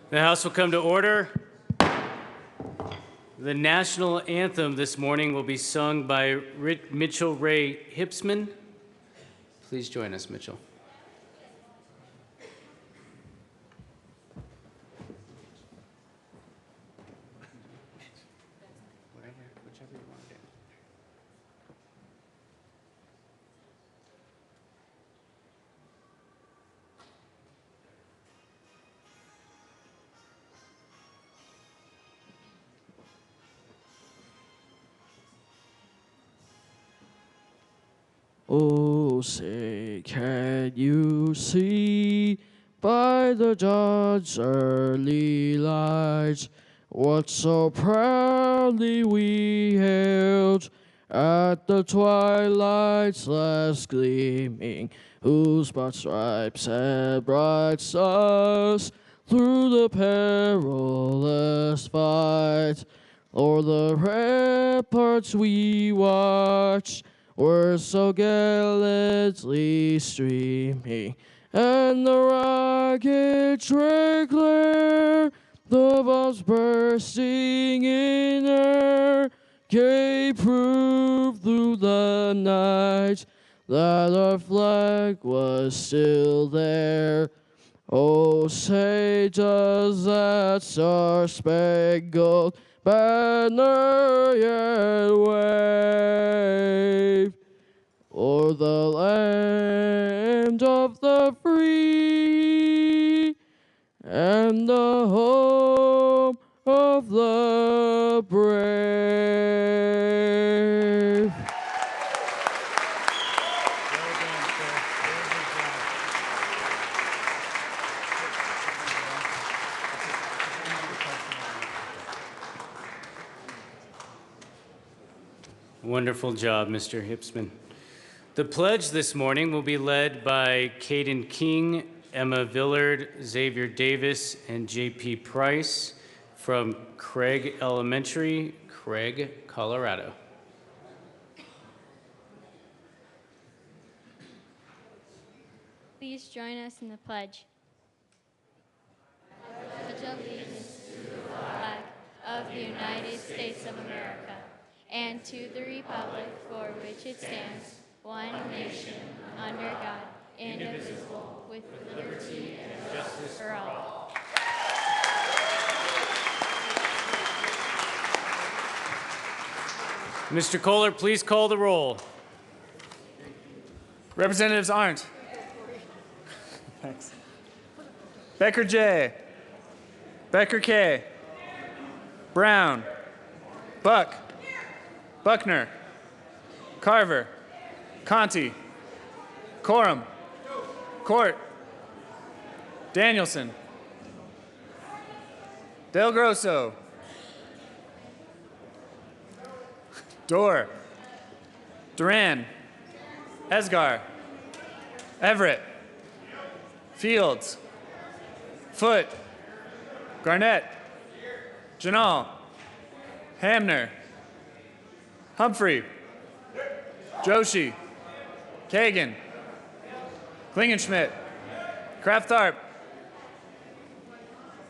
The House will come to order. The national anthem this morning will be sung by Mitchell Ray Hipsman. Please join us, Mitchell. Whichever you want to do. Oh, say, can you see by the dawn's early light what so proudly we hailed at the twilight's last gleaming, whose broad stripes and bright stars through the perilous fight o'er the ramparts we watched were so gallantly streaming, and the rockets red glare, the bombs bursting in air, gave proof through the night that our flag was still there. Oh, say does that star-spangled banner yet wave o'er the land of the free and the home of the brave? Wonderful job, Mr. Hipsman. The pledge this morning will be led by Caden King, Emma Villard, Xavier Davis, and J.P. Price from Craig Elementary, Craig, Colorado. Please join us in the pledge. Pledge allegiance to the flag of the United States of America and to the republic for which it stands, one nation, under God, indivisible, with liberty and justice for all. Mr. Kohler, please call the roll. Representatives Arndt. Thanks. Becker J. Becker K. Brown. Buck. Buckner. Carver. Conti. Corum. Court. Danielson. Del Grosso. Dorr. Duran. Esgar. Everett. Fields. Foote. Garnett. Janal. Hamner. Humphrey. Joshi. Kagan. Klingenschmidt. Kraft-Tharp.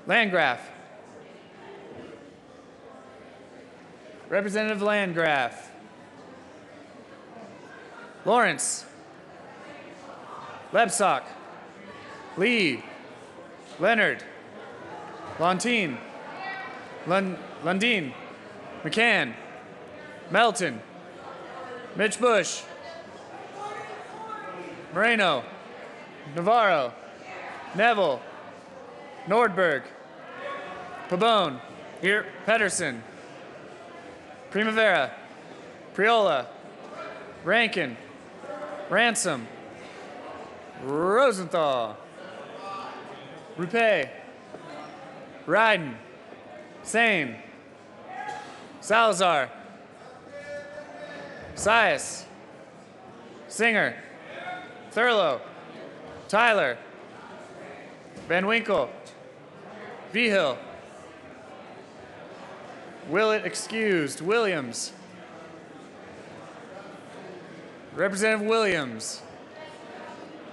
Landgraf. Representative Landgraf. Lawrence. Lebsock. Lee. Leonard. Lontine. Lundeen. McCann. Melton. Mitch Bush. Moreno. Navarro. Neville. Nordberg. Pabon. Here. Pedersen. Primavera. Priola. Rankin. Ransom. Rosenthal. Rupe. Ryden. Sane. Salazar. Sias. Singer. Thurlow. Tyler. Van Winkle. Vigil. Willett excused. Williams. Representative Williams.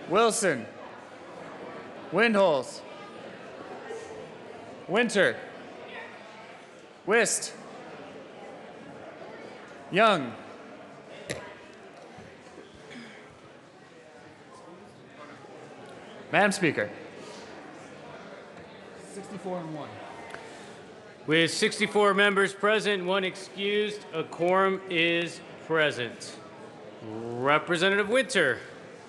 Wilson. Windholz. Winter. Wist. Young. Madam Speaker. 64 and 1. With 64 members present, 1 excused, a quorum is present. Representative Winter.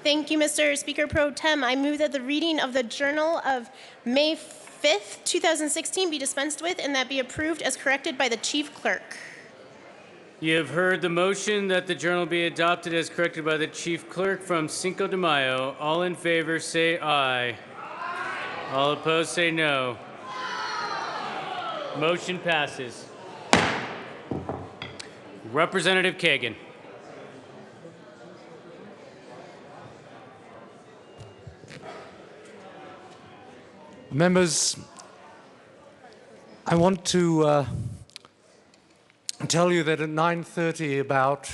Thank you, Mr. Speaker Pro Tem. I move that the reading of the Journal of May 5th, 2016 be dispensed with and that be approved as corrected by the Chief Clerk. You have heard the motion that the journal be adopted as corrected by the Chief Clerk from Cinco de Mayo. All in favor say aye. All opposed say no. Motion passes. Representative Kagan. Members, I want to tell you that at 9:30 about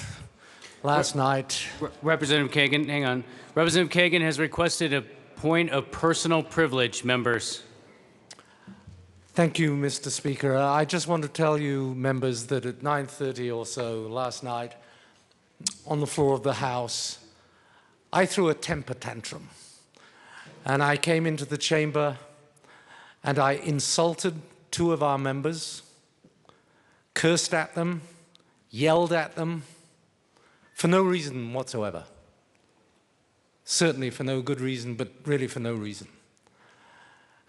last night. Representative Kagan, hang on. Representative Kagan has requested a point of personal privilege, members. Thank you, Mr. Speaker. I just want to tell you, members, that at 9:30 or so last night, on the floor of the House, I threw a temper tantrum. And I came into the chamber and I insulted 2 of our members, cursed at them, yelled at them, for no reason whatsoever. Certainly for no good reason, but really for no reason.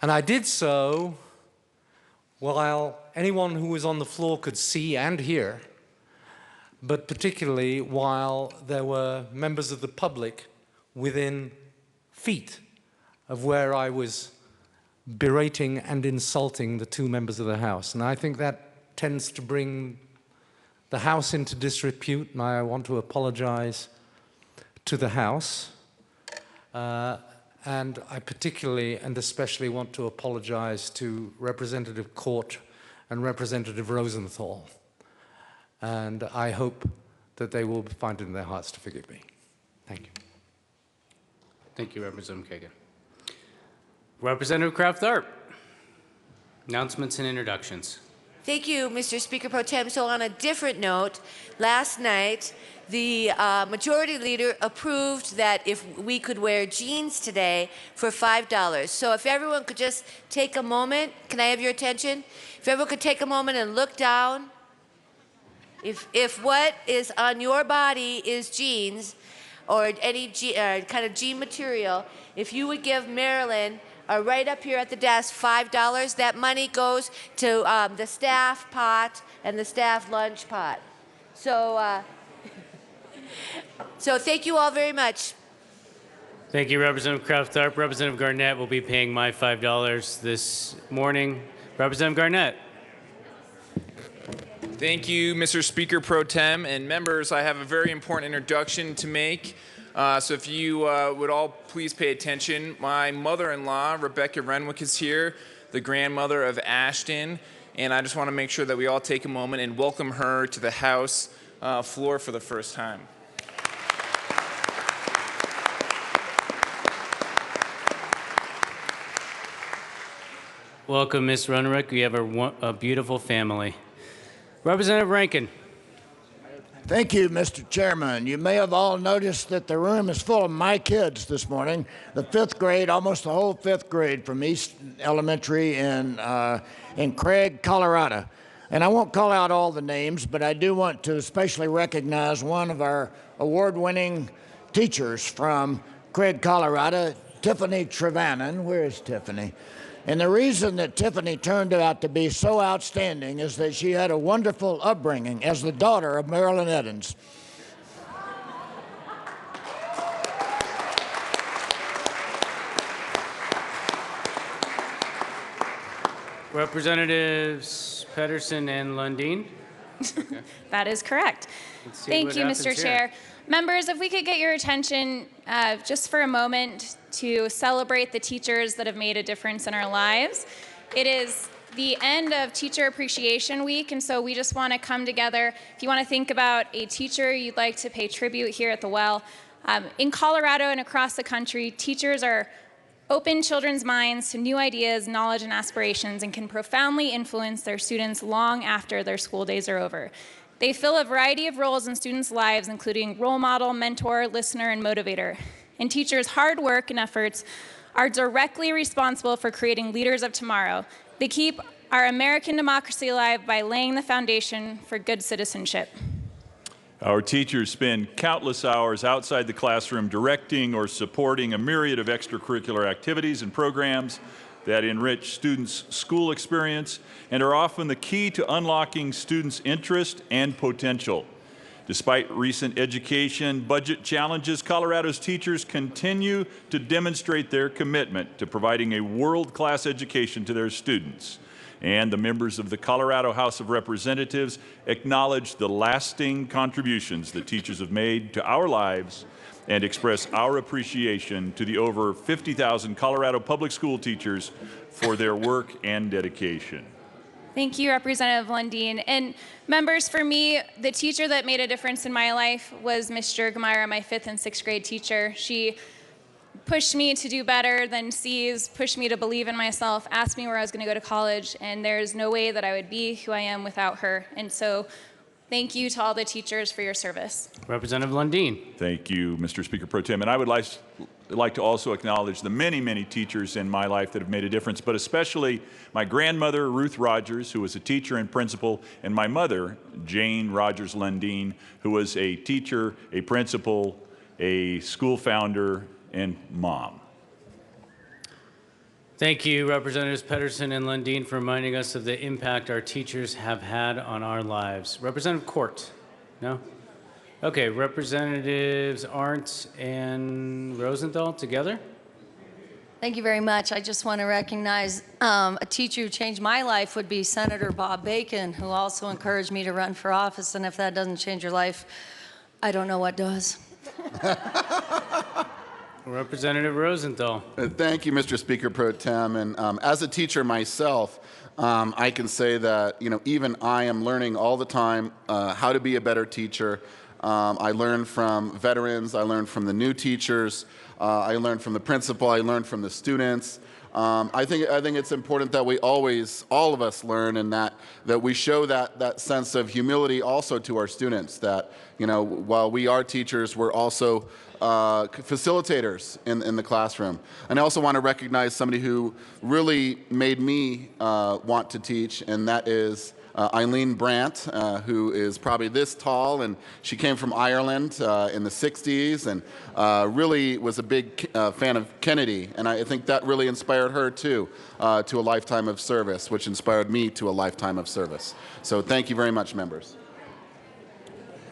And I did so while anyone who was on the floor could see and hear, but particularly while there were members of the public within feet of where I was berating and insulting the 2 members of the House. And I think that tends to bring the House into disrepute, and I want to apologize to the House. And I particularly and especially want to apologize to Representative Court and Representative Rosenthal. And I hope that they will find it in their hearts to forgive me. Thank you. Thank you, Representative Kagan. Representative Kraft-Tharp. Announcements and introductions. Thank you, Mr. Speaker Pro Tem. So on a different note, last night, the Majority Leader approved that if we could wear jeans today for $5. So if everyone could just take a moment, can I have your attention? If everyone could take a moment and look down. If what is on your body is jeans or any kind of jean material, if you would give Marilyn right up here at the desk, $5. That money goes to the staff pot and the staff lunch pot. So, so thank you all very much. Thank you, Representative Kraft-Tharp. Representative Garnett will be paying my $5 this morning. Representative Garnett. Thank you, Mr. Speaker Pro Tem. And members, I have a very important introduction to make. So if you would all please pay attention. My mother-in-law, Rebecca Renwick, is here, the grandmother of Ashton. And I just want to make sure that we all take a moment and welcome her to the House floor for the first time. Welcome, Ms. Renwick. We have a beautiful family. Representative Rankin. Thank you, Mr. Chairman. You may have all noticed that the room is full of my kids this morning, the 5th grade, almost the whole 5th grade from East Elementary in Craig, Colorado. And I won't call out all the names, but I do want to especially recognize one of our award-winning teachers from Craig, Colorado, Tiffany Trevannon. Where is Tiffany? And the reason that Tiffany turned out to be so outstanding is that she had a wonderful upbringing as the daughter of Marilyn Edens. Representatives Pedersen and Lundin. Okay. That is correct. Thank you, Mr. Chair. Members, if we could get your attention just for a moment to celebrate the teachers that have made a difference in our lives. It is the end of Teacher Appreciation Week, and so we just want to come together. If you want to think about a teacher you'd like to pay tribute here at the Well, in Colorado and across the country, teachers are open children's minds to new ideas, knowledge, and aspirations, and can profoundly influence their students long after their school days are over. They fill a variety of roles in students' lives, including role model, mentor, listener, and motivator. And teachers' hard work and efforts are directly responsible for creating leaders of tomorrow. They keep our American democracy alive by laying the foundation for good citizenship. Our teachers spend countless hours outside the classroom directing or supporting a myriad of extracurricular activities and programs that enrich students' school experience and are often the key to unlocking students' interest and potential. Despite recent education budget challenges, Colorado's teachers continue to demonstrate their commitment to providing a world-class education to their students. And the members of the Colorado House of Representatives acknowledge the lasting contributions that teachers have made to our lives and express our appreciation to the over 50,000 Colorado public school teachers for their work and dedication. Thank you, Representative Lundeen. And members, for me, the teacher that made a difference in my life was Ms. Jergmeyer, my 5th and 6th grade teacher. She pushed me to do better than C's, pushed me to believe in myself, asked me where I was going to go to college, and there's no way that I would be who I am without her. And so thank you to all the teachers for your service. Representative Lundeen. Thank you, Mr. Speaker Pro Tem. And I would like to also acknowledge the many, many teachers in my life that have made a difference, but especially my grandmother, Ruth Rogers, who was a teacher and principal, and my mother, Jane Rogers Lundeen, who was a teacher, a principal, a school founder, and mom. Thank you, Representatives Pedersen and Lundeen, for reminding us of the impact our teachers have had on our lives. Representative Court? No? Okay, Representatives Arndt and Rosenthal together? Thank you very much. I just want to recognize a teacher who changed my life would be Senator Bob Bacon, who also encouraged me to run for office. And if that doesn't change your life, I don't know what does. Representative Rosenthal. Thank you, Mr. Speaker Pro Tem. And as a teacher myself, I can say that even I am learning all the time how to be a better teacher. I learn from veterans. I learn from the new teachers. I learn from the principal. I learn from the students. I think it's important that we always, all of us, learn, and that we show that sense of humility also to our students. That while we are teachers, we're also facilitators in the classroom. And I also want to recognize somebody who really made me want to teach, and that is Eileen Brandt, who is probably this tall, and she came from Ireland in the 60s and really was a big fan of Kennedy. And I think that really inspired her, too, to a lifetime of service, which inspired me to a lifetime of service. So thank you very much, members.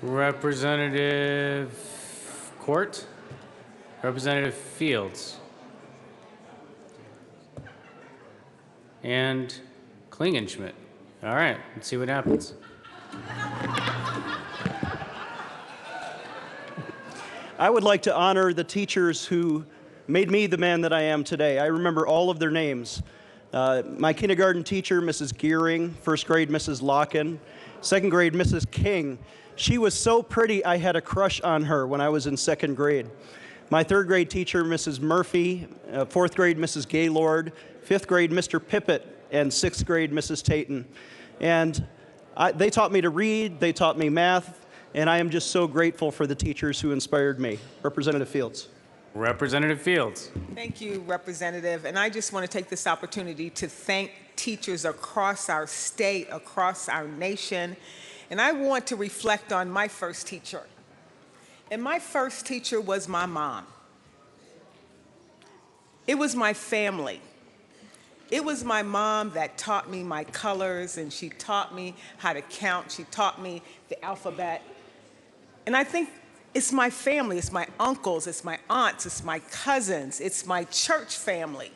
Representative Court? Representative Fields? And Klingenschmidt. All right, let's see what happens. I would like to honor the teachers who made me the man that I am today. I remember all of their names. My kindergarten teacher, Mrs. Gearing, first grade, Mrs. Locken, second grade, Mrs. King. She was so pretty, I had a crush on her when I was in second grade. My third grade teacher, Mrs. Murphy, fourth grade, Mrs. Gaylord, fifth grade, Mr. Pippett, and sixth grade, Mrs. Tayton. And they taught me to read, they taught me math, and I am just so grateful for the teachers who inspired me. Representative Fields. Representative Fields. Thank you, Representative. And I just want to take this opportunity to thank teachers across our state, across our nation. And I want to reflect on my first teacher. And my first teacher was my mom. It was my family. It was my mom that taught me my colors, and she taught me how to count. She taught me the alphabet. And I think it's my family. It's my uncles. It's my aunts. It's my cousins. It's my church family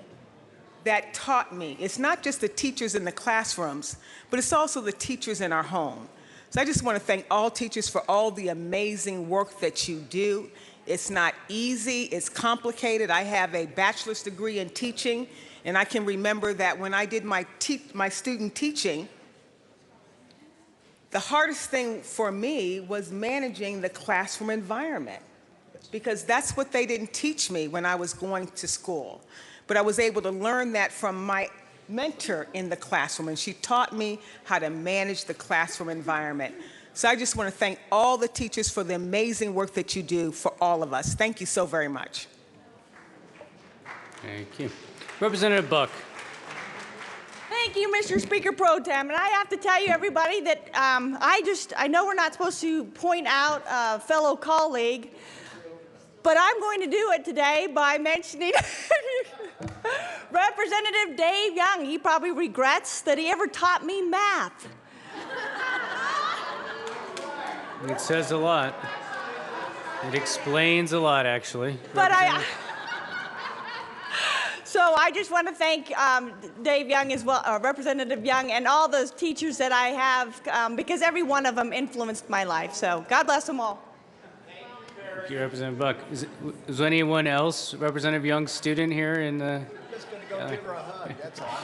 that taught me. It's not just the teachers in the classrooms, but it's also the teachers in our home. So I just want to thank all teachers for all the amazing work that you do. It's not easy. It's complicated. I have a bachelor's degree in teaching, and I can remember that when I did my student teaching, the hardest thing for me was managing the classroom environment, because that's what they didn't teach me when I was going to school. but I was able to learn that from my mentor in the classroom, and she taught me how to manage the classroom environment. So I just want to thank all the teachers for the amazing work that you do for all of us. Thank you so very much. Thank you. Representative Buck. Thank you, Mr. Speaker Pro Tem. And I have to tell you, everybody, that I know we're not supposed to point out a fellow colleague, but I'm going to do it today by mentioning Representative Dave Young. He probably regrets that he ever taught me math. It says a lot. It explains a lot, actually. But so I just want to thank Dave Young as well, Representative Young, and all those teachers that I have, because every one of them influenced my life. So God bless them all. Thank you, Representative Buck. Is anyone else Representative Young's student here in the? I'm just going to go give her a hug, that's all.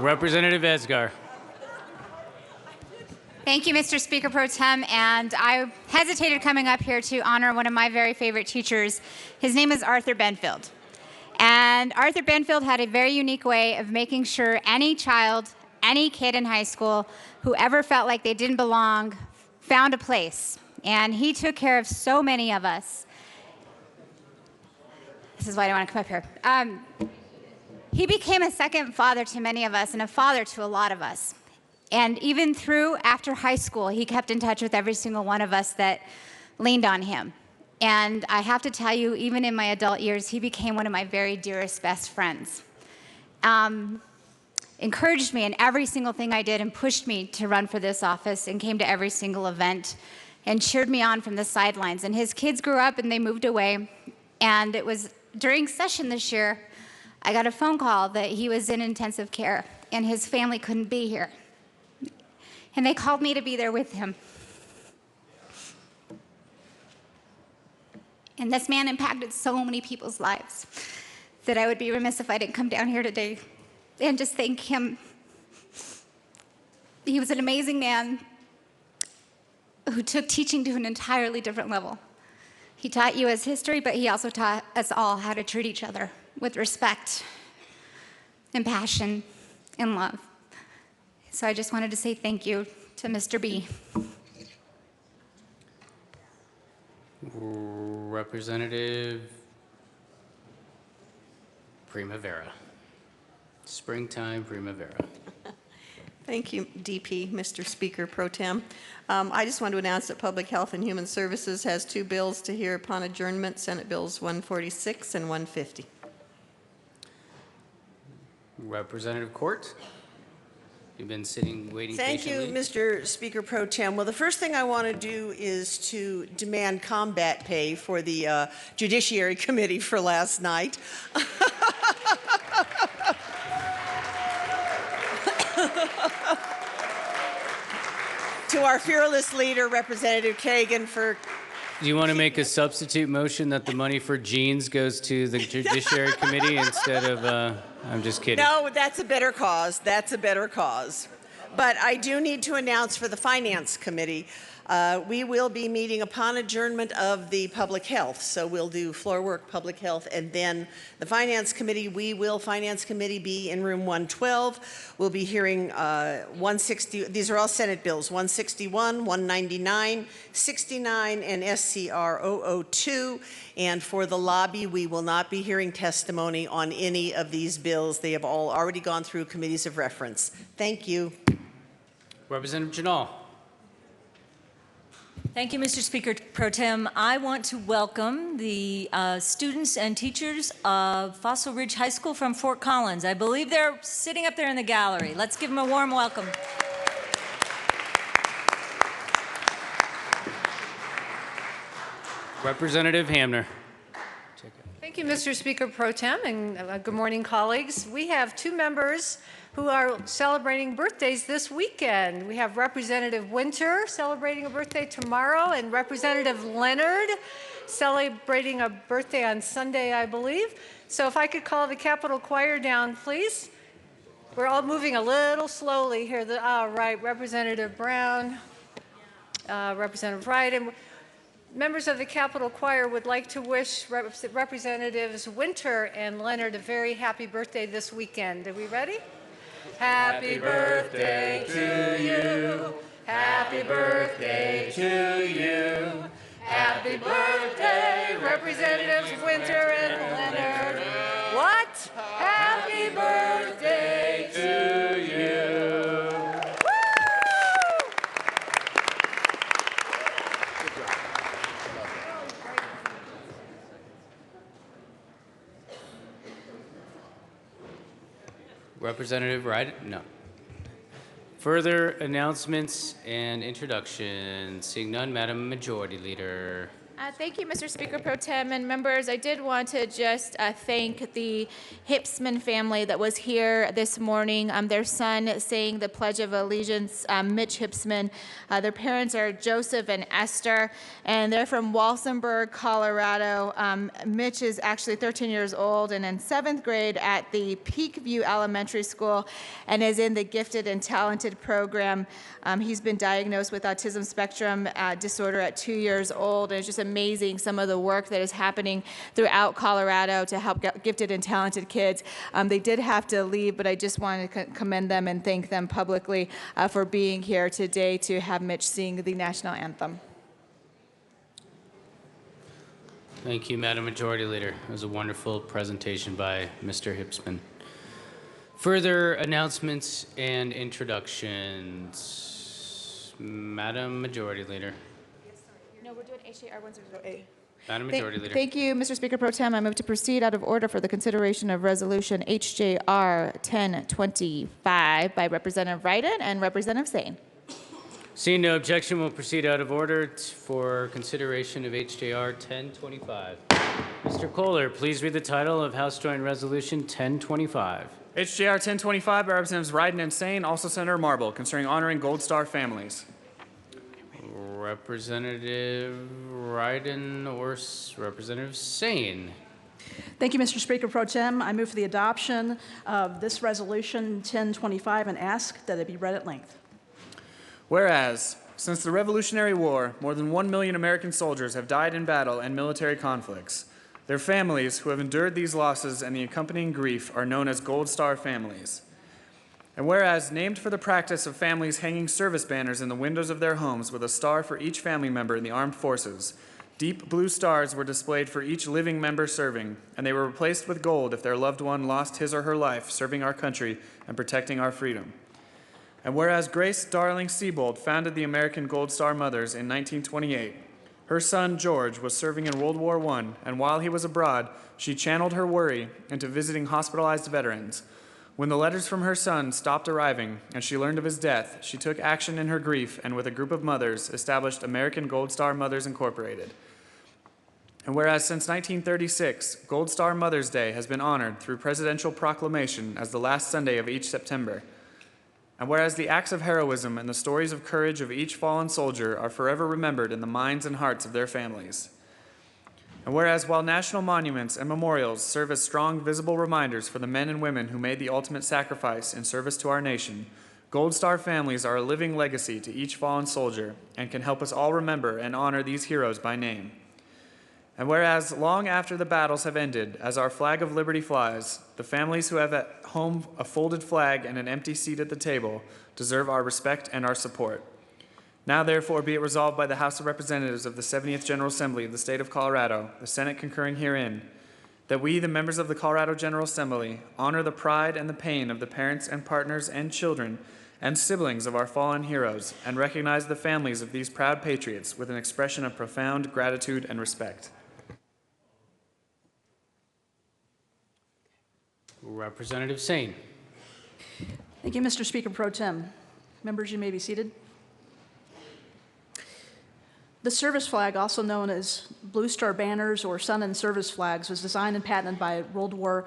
Representative Esgar. Thank you, Mr. Speaker Pro Tem, and I hesitated coming up here to honor one of my very favorite teachers. His name is Arthur Benfield. And Arthur Benfield had a very unique way of making sure any child, any kid in high school, who ever felt like they didn't belong, found a place. And he took care of so many of us. This is why I don't want to come up here. He became a second father to many of us and a father to a lot of us. And even after high school, he kept in touch with every single one of us that leaned on him. And I have to tell you, even in my adult years, he became one of my very dearest best friends. Encouraged me in every single thing I did and pushed me to run for this office and came to every single event and cheered me on from the sidelines. And his kids grew up and they moved away. And it was during session this year, I got a phone call that he was in intensive care and his family couldn't be here. And they called me to be there with him. And this man impacted so many people's lives that I would be remiss if I didn't come down here today and just thank him. He was an amazing man who took teaching to an entirely different level. He taught you as history, but he also taught us all how to treat each other with respect and passion and love. So I just wanted to say thank you to Mr. B. Representative Primavera. Springtime Primavera. Thank you, DP, Mr. Speaker Pro Tem. I just want to announce that Public Health and Human Services has two bills to hear upon adjournment, Senate Bills 146 and 150. Representative Court. You've been sitting, waiting Thank patiently. you, Mr. Speaker Pro Tem. Well, the first thing I want to do is to demand combat pay for the Judiciary Committee for last night. To our fearless leader, Representative Kagan, for... Do you want to make a substitute motion that the money for jeans goes to the Judiciary Committee instead of, I'm just kidding. No, that's a better cause. That's a better cause. But I do need to announce for the Finance Committee, we will be meeting upon adjournment of the Public Health. So we'll do floor work, Public Health, and then the Finance Committee. Finance Committee, be in room 112. We'll be hearing 160, these are all Senate bills, 161, 199, 69, and SCR 002. And for the lobby, we will not be hearing testimony on any of these bills. They have all already gone through committees of reference. Thank you. Representative Janal. Thank you, Mr. Speaker Pro Tem. I want to welcome the students and teachers of Fossil Ridge High School from Fort Collins. I believe they're sitting up there in the gallery. Let's give them a warm welcome. Representative Hamner. Thank you, Mr. Speaker Pro Tem, and good morning, colleagues. We have two members who are celebrating birthdays this weekend. We have Representative Winter celebrating a birthday tomorrow, and Representative Leonard celebrating a birthday on Sunday, I believe. So if I could call the Capitol Choir down, please. We're all moving a little slowly here. Right, Representative Brown, Representative Wright, and Members of the Capitol Choir would like to wish Representatives Winter and Leonard a very happy birthday this weekend. Are we ready? Happy birthday to you. Happy birthday to you. Happy birthday, Representatives Winter and Leonard. What? Happy birthday to you. Representative Ryden? No. Further announcements and introductions. Seeing none, Madam Majority Leader. Thank you, Mr. Speaker Pro Tem and members. I did want to just thank the Hipsman family that was here this morning. Their son saying the Pledge of Allegiance, Mitch Hipsman. Their parents are Joseph and Esther, and they're from Walsenburg, Colorado. Mitch is actually 13 years old and in 7th grade at the Peakview Elementary School and is in the Gifted and Talented program. He's been diagnosed with autism spectrum disorder at 2 years old, and it's just amazing some of the work that is happening throughout Colorado to help gifted and talented kids. They did have to leave, but I just want to commend them and thank them publicly for being here today to have Mitch sing the national anthem. Thank you, Madam Majority Leader. It was a wonderful presentation by Mr. Hipsman. Further announcements and introductions. Madam Majority Leader. No, we're doing HJR 100A. Madam Majority Leader. Thank you, Mr. Speaker Pro Tem. I move to proceed out of order for the consideration of Resolution HJR 1025 by Representative Ryden and Representative Sane. Seeing no objection, we'll proceed out of order for consideration of HJR 1025. Mr. Kohler, please read the title of House Joint Resolution 1025. HJR 1025 by Representatives Ryden and Sane, also Senator Marble, concerning honoring Gold Star families. Representative Ryden or Representative Sane. Thank you, Mr. Speaker Pro Tem. I move for the adoption of this resolution 1025 and ask that it be read at length. Whereas, since the Revolutionary War, more than 1 million American soldiers have died in battle and military conflicts. Their families, who have endured these losses and the accompanying grief, are known as Gold Star families. And whereas, named for the practice of families hanging service banners in the windows of their homes with a star for each family member in the armed forces, deep blue stars were displayed for each living member serving, and they were replaced with gold if their loved one lost his or her life serving our country and protecting our freedom. And whereas Grace Darling Siebold founded the American Gold Star Mothers in 1928, her son George was serving in World War I, and while he was abroad, she channeled her worry into visiting hospitalized veterans. When the letters from her son stopped arriving and she learned of his death, she took action in her grief and with a group of mothers established American Gold Star Mothers Incorporated. And whereas since 1936, Gold Star Mother's Day has been honored through presidential proclamation as the last Sunday of each September. And whereas the acts of heroism and the stories of courage of each fallen soldier are forever remembered in the minds and hearts of their families. And whereas while national monuments and memorials serve as strong visible reminders for the men and women who made the ultimate sacrifice in service to our nation, Gold Star families are a living legacy to each fallen soldier and can help us all remember and honor these heroes by name. And whereas long after the battles have ended, as our flag of liberty flies, the families who have at home a folded flag and an empty seat at the table deserve our respect and our support. Now, therefore, be it resolved by the House of Representatives of the 70th General Assembly of the State of Colorado, the Senate concurring herein, that we, the members of the Colorado General Assembly, honor the pride and the pain of the parents and partners and children and siblings of our fallen heroes, and recognize the families of these proud patriots with an expression of profound gratitude and respect. Representative Sane. Thank you, Mr. Speaker Pro Tem. Members, you may be seated. The service flag, also known as Blue Star banners or Sun and Service flags, was designed and patented by World War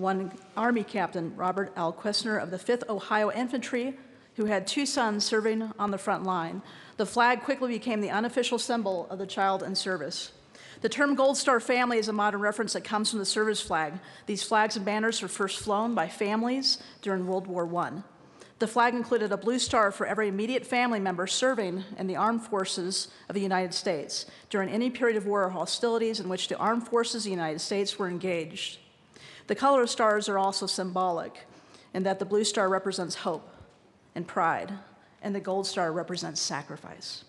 I Army Captain Robert L. Questner of the 5th Ohio Infantry, who had 2 sons serving on the front line. The flag quickly became the unofficial symbol of the child in service. The term Gold Star family is a modern reference that comes from the service flag. These flags and banners were first flown by families during World War I. The flag included a blue star for every immediate family member serving in the armed forces of the United States during any period of war or hostilities in which the armed forces of the United States were engaged. The color of stars are also symbolic in that the blue star represents hope and pride, and the gold star represents sacrifice.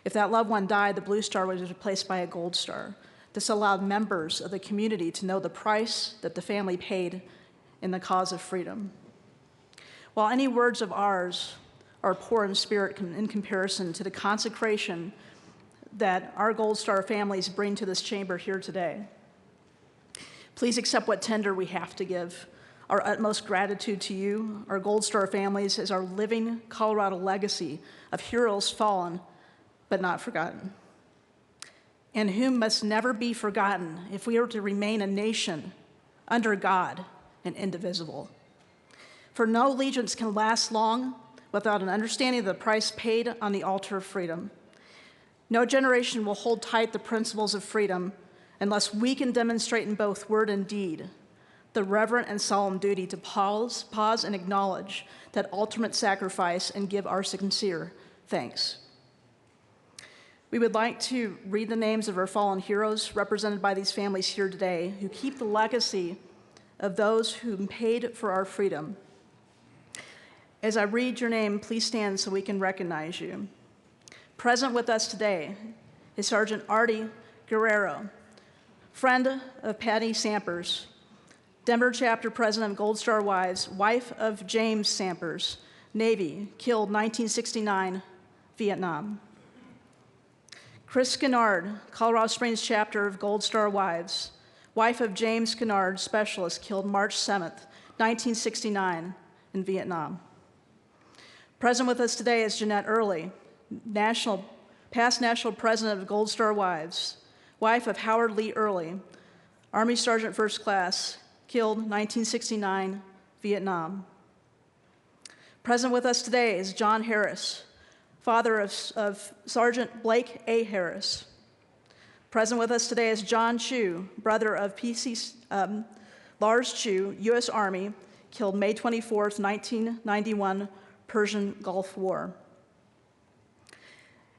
If that loved one died, the blue star was replaced by a gold star. This allowed members of the community to know the price that the family paid in the cause of freedom. While any words of ours are poor in spirit in comparison to the consecration that our Gold Star families bring to this chamber here today, please accept what tender we have to give. Our utmost gratitude to you, our Gold Star families, is our living Colorado legacy of heroes fallen but not forgotten, and whom must never be forgotten if we are to remain a nation under God and indivisible. For no allegiance can last long without an understanding of the price paid on the altar of freedom. No generation will hold tight the principles of freedom unless we can demonstrate in both word and deed the reverent and solemn duty to pause and acknowledge that ultimate sacrifice and give our sincere thanks. We would like to read the names of our fallen heroes represented by these families here today who keep the legacy of those who paid for our freedom. As I read your name, please stand so we can recognize you. Present with us today is Sergeant Artie Guerrero, friend of Patty Sampers, Denver Chapter President of Gold Star Wives, wife of James Sampers, Navy, killed 1969, Vietnam. Chris Kennard, Colorado Springs Chapter of Gold Star Wives, wife of James Kennard, Specialist, killed March 7th, 1969, in Vietnam. Present with us today is Jeanette Early, past National President of Gold Star Wives, wife of Howard Lee Early, Army Sergeant First Class, killed 1969, Vietnam. Present with us today is John Harris, father of Sergeant Blake A. Harris. Present with us today is John Chu, brother of Lars Chu, U.S. Army, killed May 24th, 1991, Persian Gulf War.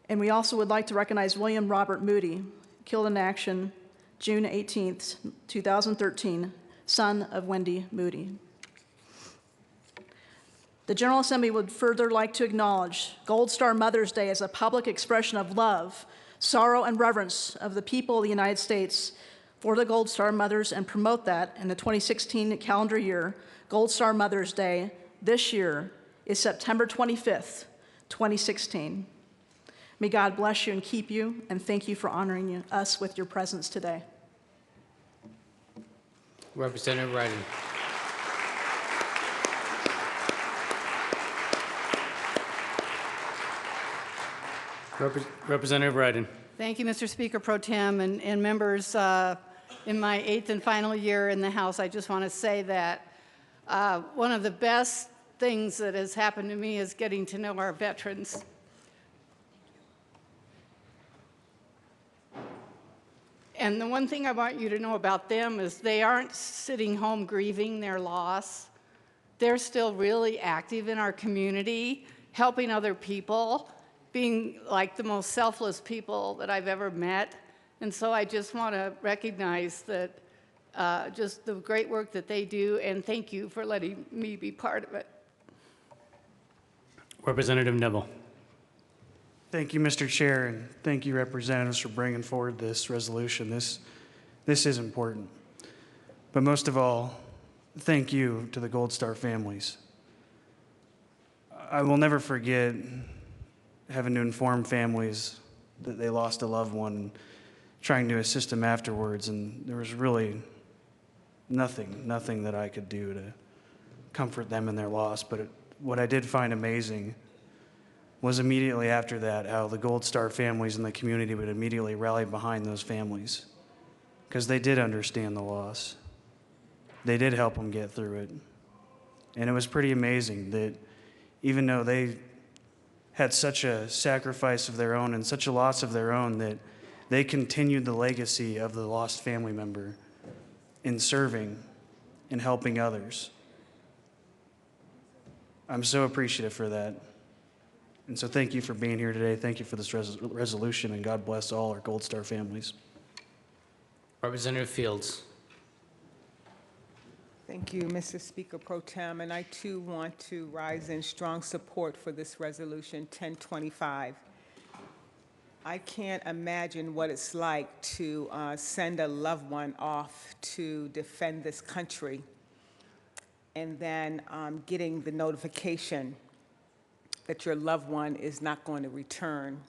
And we also would like to recognize William Robert Moody, killed in action June 18th, 2013, son of Wendy Moody. The General Assembly would further like to acknowledge Gold Star Mother's Day as a public expression of love, sorrow, and reverence of the people of the United States for the Gold Star mothers and promote that in the 2016 calendar year. Gold Star Mother's Day this year is September 25th, 2016. May God bless you and keep you, and thank you for honoring us with your presence today. Representative Ryden. Representative Ryden. Thank you, Mr. Speaker Pro Tem, and members. In my 8th and final year in the House, I just want to say that one of the best things that has happened to me is getting to know our veterans. And the one thing I want you to know about them is they aren't sitting home grieving their loss. They're still really active in our community, helping other people, being like the most selfless people that I've ever met. And so I just want to recognize that just the great work that they do, and thank you for letting me be part of it. Representative Neville. Thank you, Mr. Chair, and thank you, representatives, for bringing forward this resolution. This is important. But most of all, thank you to the Gold Star families. I will never forget having to inform families that they lost a loved one, trying to assist them afterwards, and there was really nothing that I could do to comfort them in their loss. But what I did find amazing was immediately after that how the Gold Star families in the community would immediately rally behind those families because they did understand the loss. They did help them get through it. And it was pretty amazing that even though they had such a sacrifice of their own and such a loss of their own, that they continued the legacy of the lost family member in serving and helping others. I'm so appreciative for that. And so thank you for being here today. Thank you for this resolution, and God bless all our Gold Star families. Representative Fields. Thank you, Mr. Speaker Pro Tem, and I too want to rise in strong support for this resolution 1025. I can't imagine what it's like to send a loved one off to defend this country and then getting the notification that your loved one is not going to return.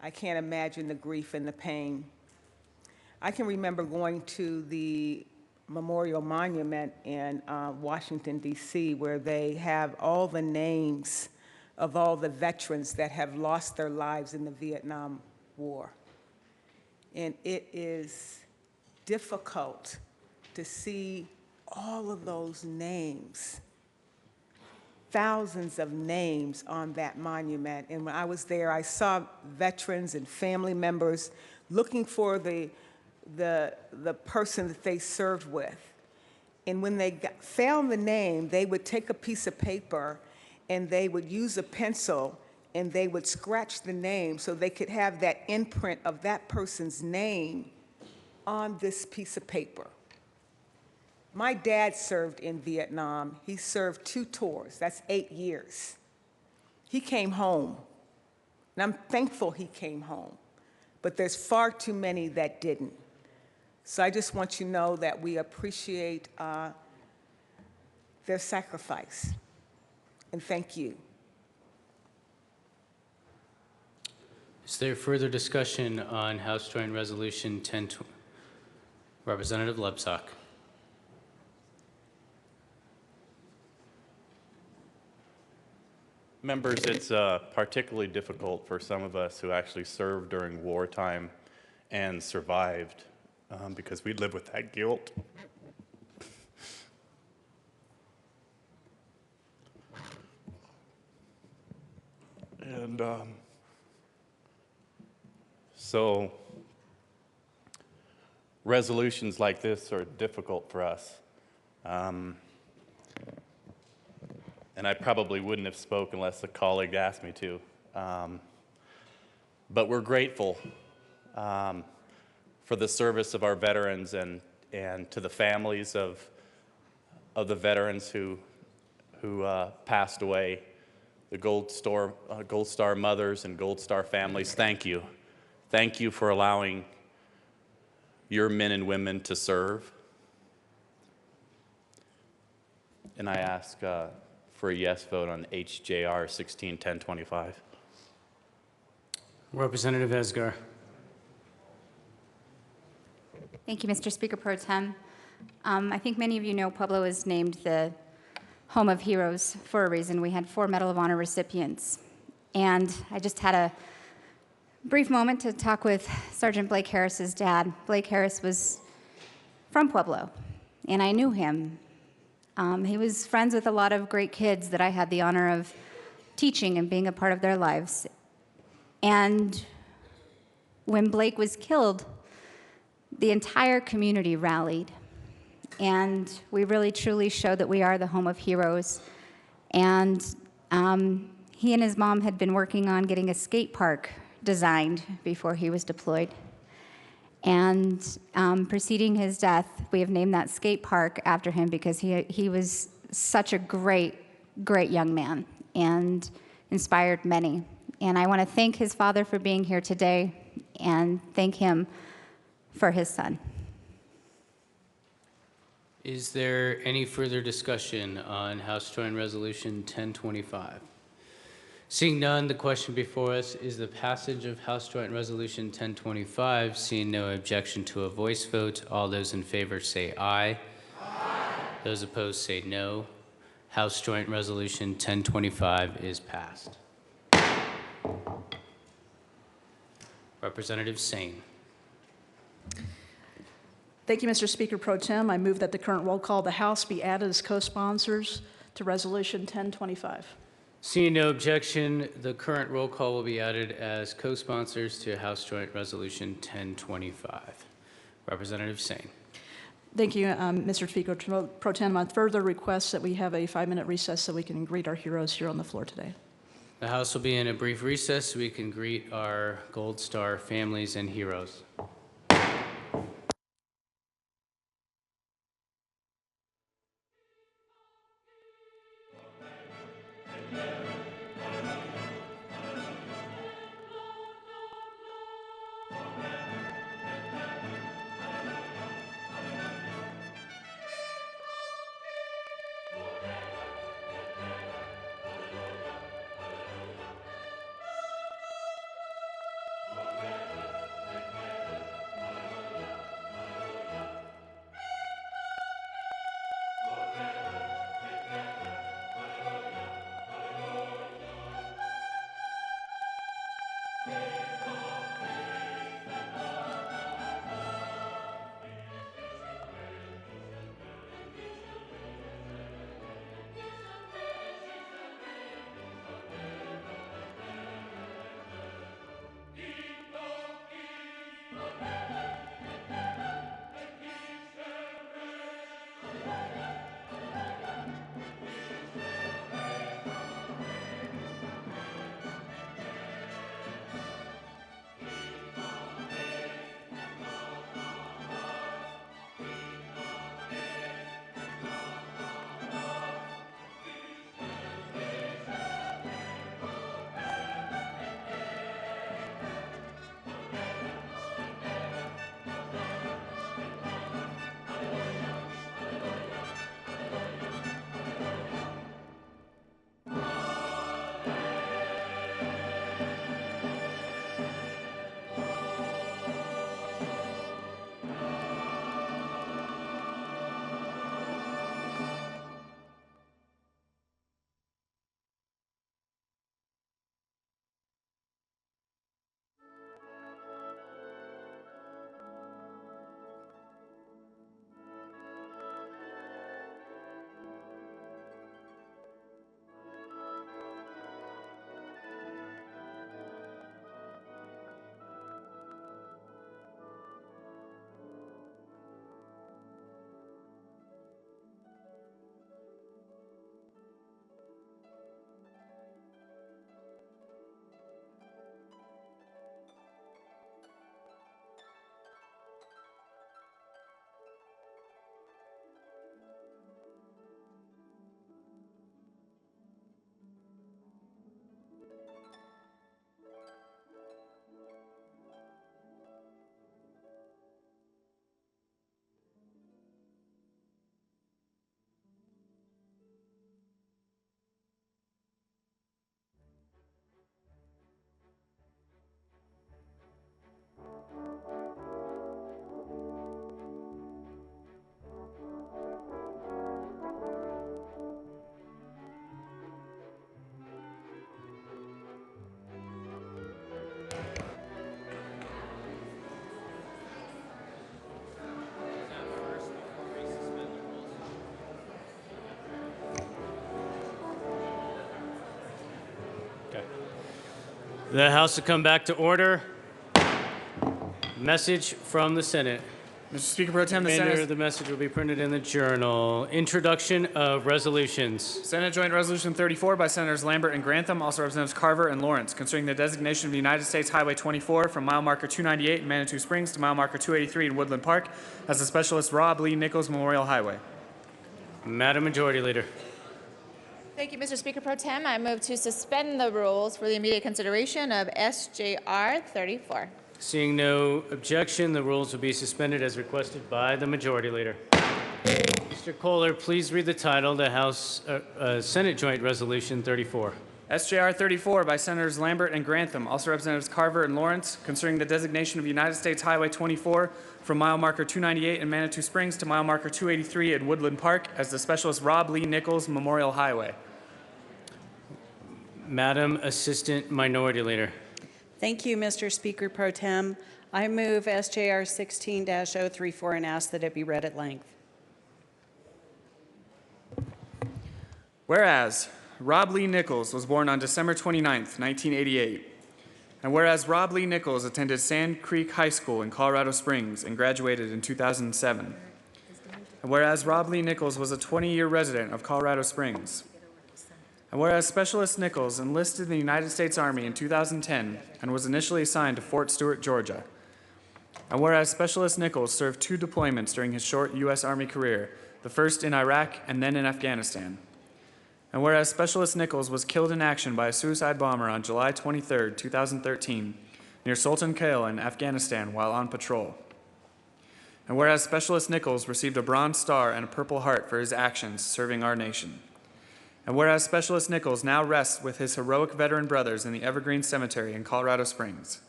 I can't imagine the grief and the pain. I can remember going to the Memorial Monument in Washington, D.C., where they have all the names of all the veterans that have lost their lives in the Vietnam War. And it is difficult to see all of those names, thousands of names on that monument. And when I was there, I saw veterans and family members looking for the person that they served with. And when they found the name, they would take a piece of paper and they would use a pencil and they would scratch the name so they could have that imprint of that person's name on this piece of paper. My dad served in Vietnam. He served 2 tours. That's 8 years. He came home, and I'm thankful he came home, but there's far too many that didn't. So I just want you to know that we appreciate their sacrifice, and thank you. Is there further discussion on House Joint Resolution 1020? Representative Lebsack. Members, it's particularly difficult for some of us who actually served during wartime and survived because we live with that guilt. And so resolutions like this are difficult for us. And I probably wouldn't have spoken unless a colleague asked me to. But we're grateful for the service of our veterans and to the families of the veterans who passed away, the Gold Star mothers and Gold Star families. Thank you. Thank you for allowing your men and women to serve. And I ask for a yes vote on HJR 16-1025. Representative Esgar. Thank you, Mr. Speaker Pro Tem. I think many of you know Pueblo is named the Home of Heroes for a reason. We had 4 Medal of Honor recipients. And I just had a brief moment to talk with Sergeant Blake Harris's dad. Blake Harris was from Pueblo, and I knew him. He was friends with a lot of great kids that I had the honor of teaching and being a part of their lives. And when Blake was killed, the entire community rallied. And we really truly showed that we are the home of heroes. And he and his mom had been working on getting a skate park designed before he was deployed. And preceding his death, we have named that skate park after him because he was such a great, great young man and inspired many. And I want to thank his father for being here today and thank him for his son. Is there any further discussion on House Joint Resolution 1025? Seeing none, the question before us is the passage of House Joint Resolution 1025. Seeing no objection to a voice vote, all those in favor say aye. Aye. Those opposed say no. House Joint Resolution 1025 is passed. Representative Sane. Thank you, Mr. Speaker Pro Tem. I move that the current roll call of the House be added as co-sponsors to Resolution 1025. Seeing no objection, the current roll call will be added as co-sponsors to House Joint Resolution 1025. Representative Sane. Thank you, Mr. Speaker Pro Tem. I further request that we have a 5-minute recess so we can greet our heroes here on the floor today. The House will be in a brief recess so we can greet our Gold Star families and heroes. The House will come back to order. Message from the Senate. Mr. Speaker Pro Tem, the Remainder Senate. of the message will be printed in the Journal. Introduction of resolutions. Senate Joint Resolution 34 by Senators Lambert and Grantham, also Representatives Carver and Lawrence, concerning the designation of the United States Highway 24 from mile marker 298 in Manitou Springs to mile marker 283 in Woodland Park as the Specialist Rob Lee Nichols Memorial Highway. Madam Majority Leader. Thank you, Mr. Speaker Pro Tem. I move to suspend the rules for the immediate consideration of SJR 34. Seeing no objection, the rules will be suspended as requested by the Majority Leader. Mr. Kohler, please read the title, the House Senate Joint Resolution 34. SJR 34 by Senators Lambert and Grantham, also Representatives Carver and Lawrence, concerning the designation of United States Highway 24 from mile marker 298 in Manitou Springs to mile marker 283 in Woodland Park as the Specialist Rob Lee Nichols Memorial Highway. Madam Assistant Minority Leader. Thank you, Mr. Speaker Pro Tem. I move SJR 16-034 and ask that it be read at length. Whereas Rob Lee Nichols was born on December 29, 1988, and whereas Rob Lee Nichols attended Sand Creek High School in Colorado Springs and graduated in 2007, And whereas Rob Lee Nichols was a 20-year resident of Colorado Springs. And whereas Specialist Nichols enlisted in the United States Army in 2010 and was initially assigned to Fort Stewart, Georgia. And whereas Specialist Nichols served 2 deployments during his short U.S. Army career, the first in Iraq and then in Afghanistan. And whereas Specialist Nichols was killed in action by a suicide bomber on July 23, 2013, near Sultan Kale in Afghanistan while on patrol. And whereas Specialist Nichols received a Bronze Star and a Purple Heart for his actions serving our nation. And whereas Specialist Nichols now rests with his heroic veteran brothers in the Evergreen Cemetery in Colorado Springs.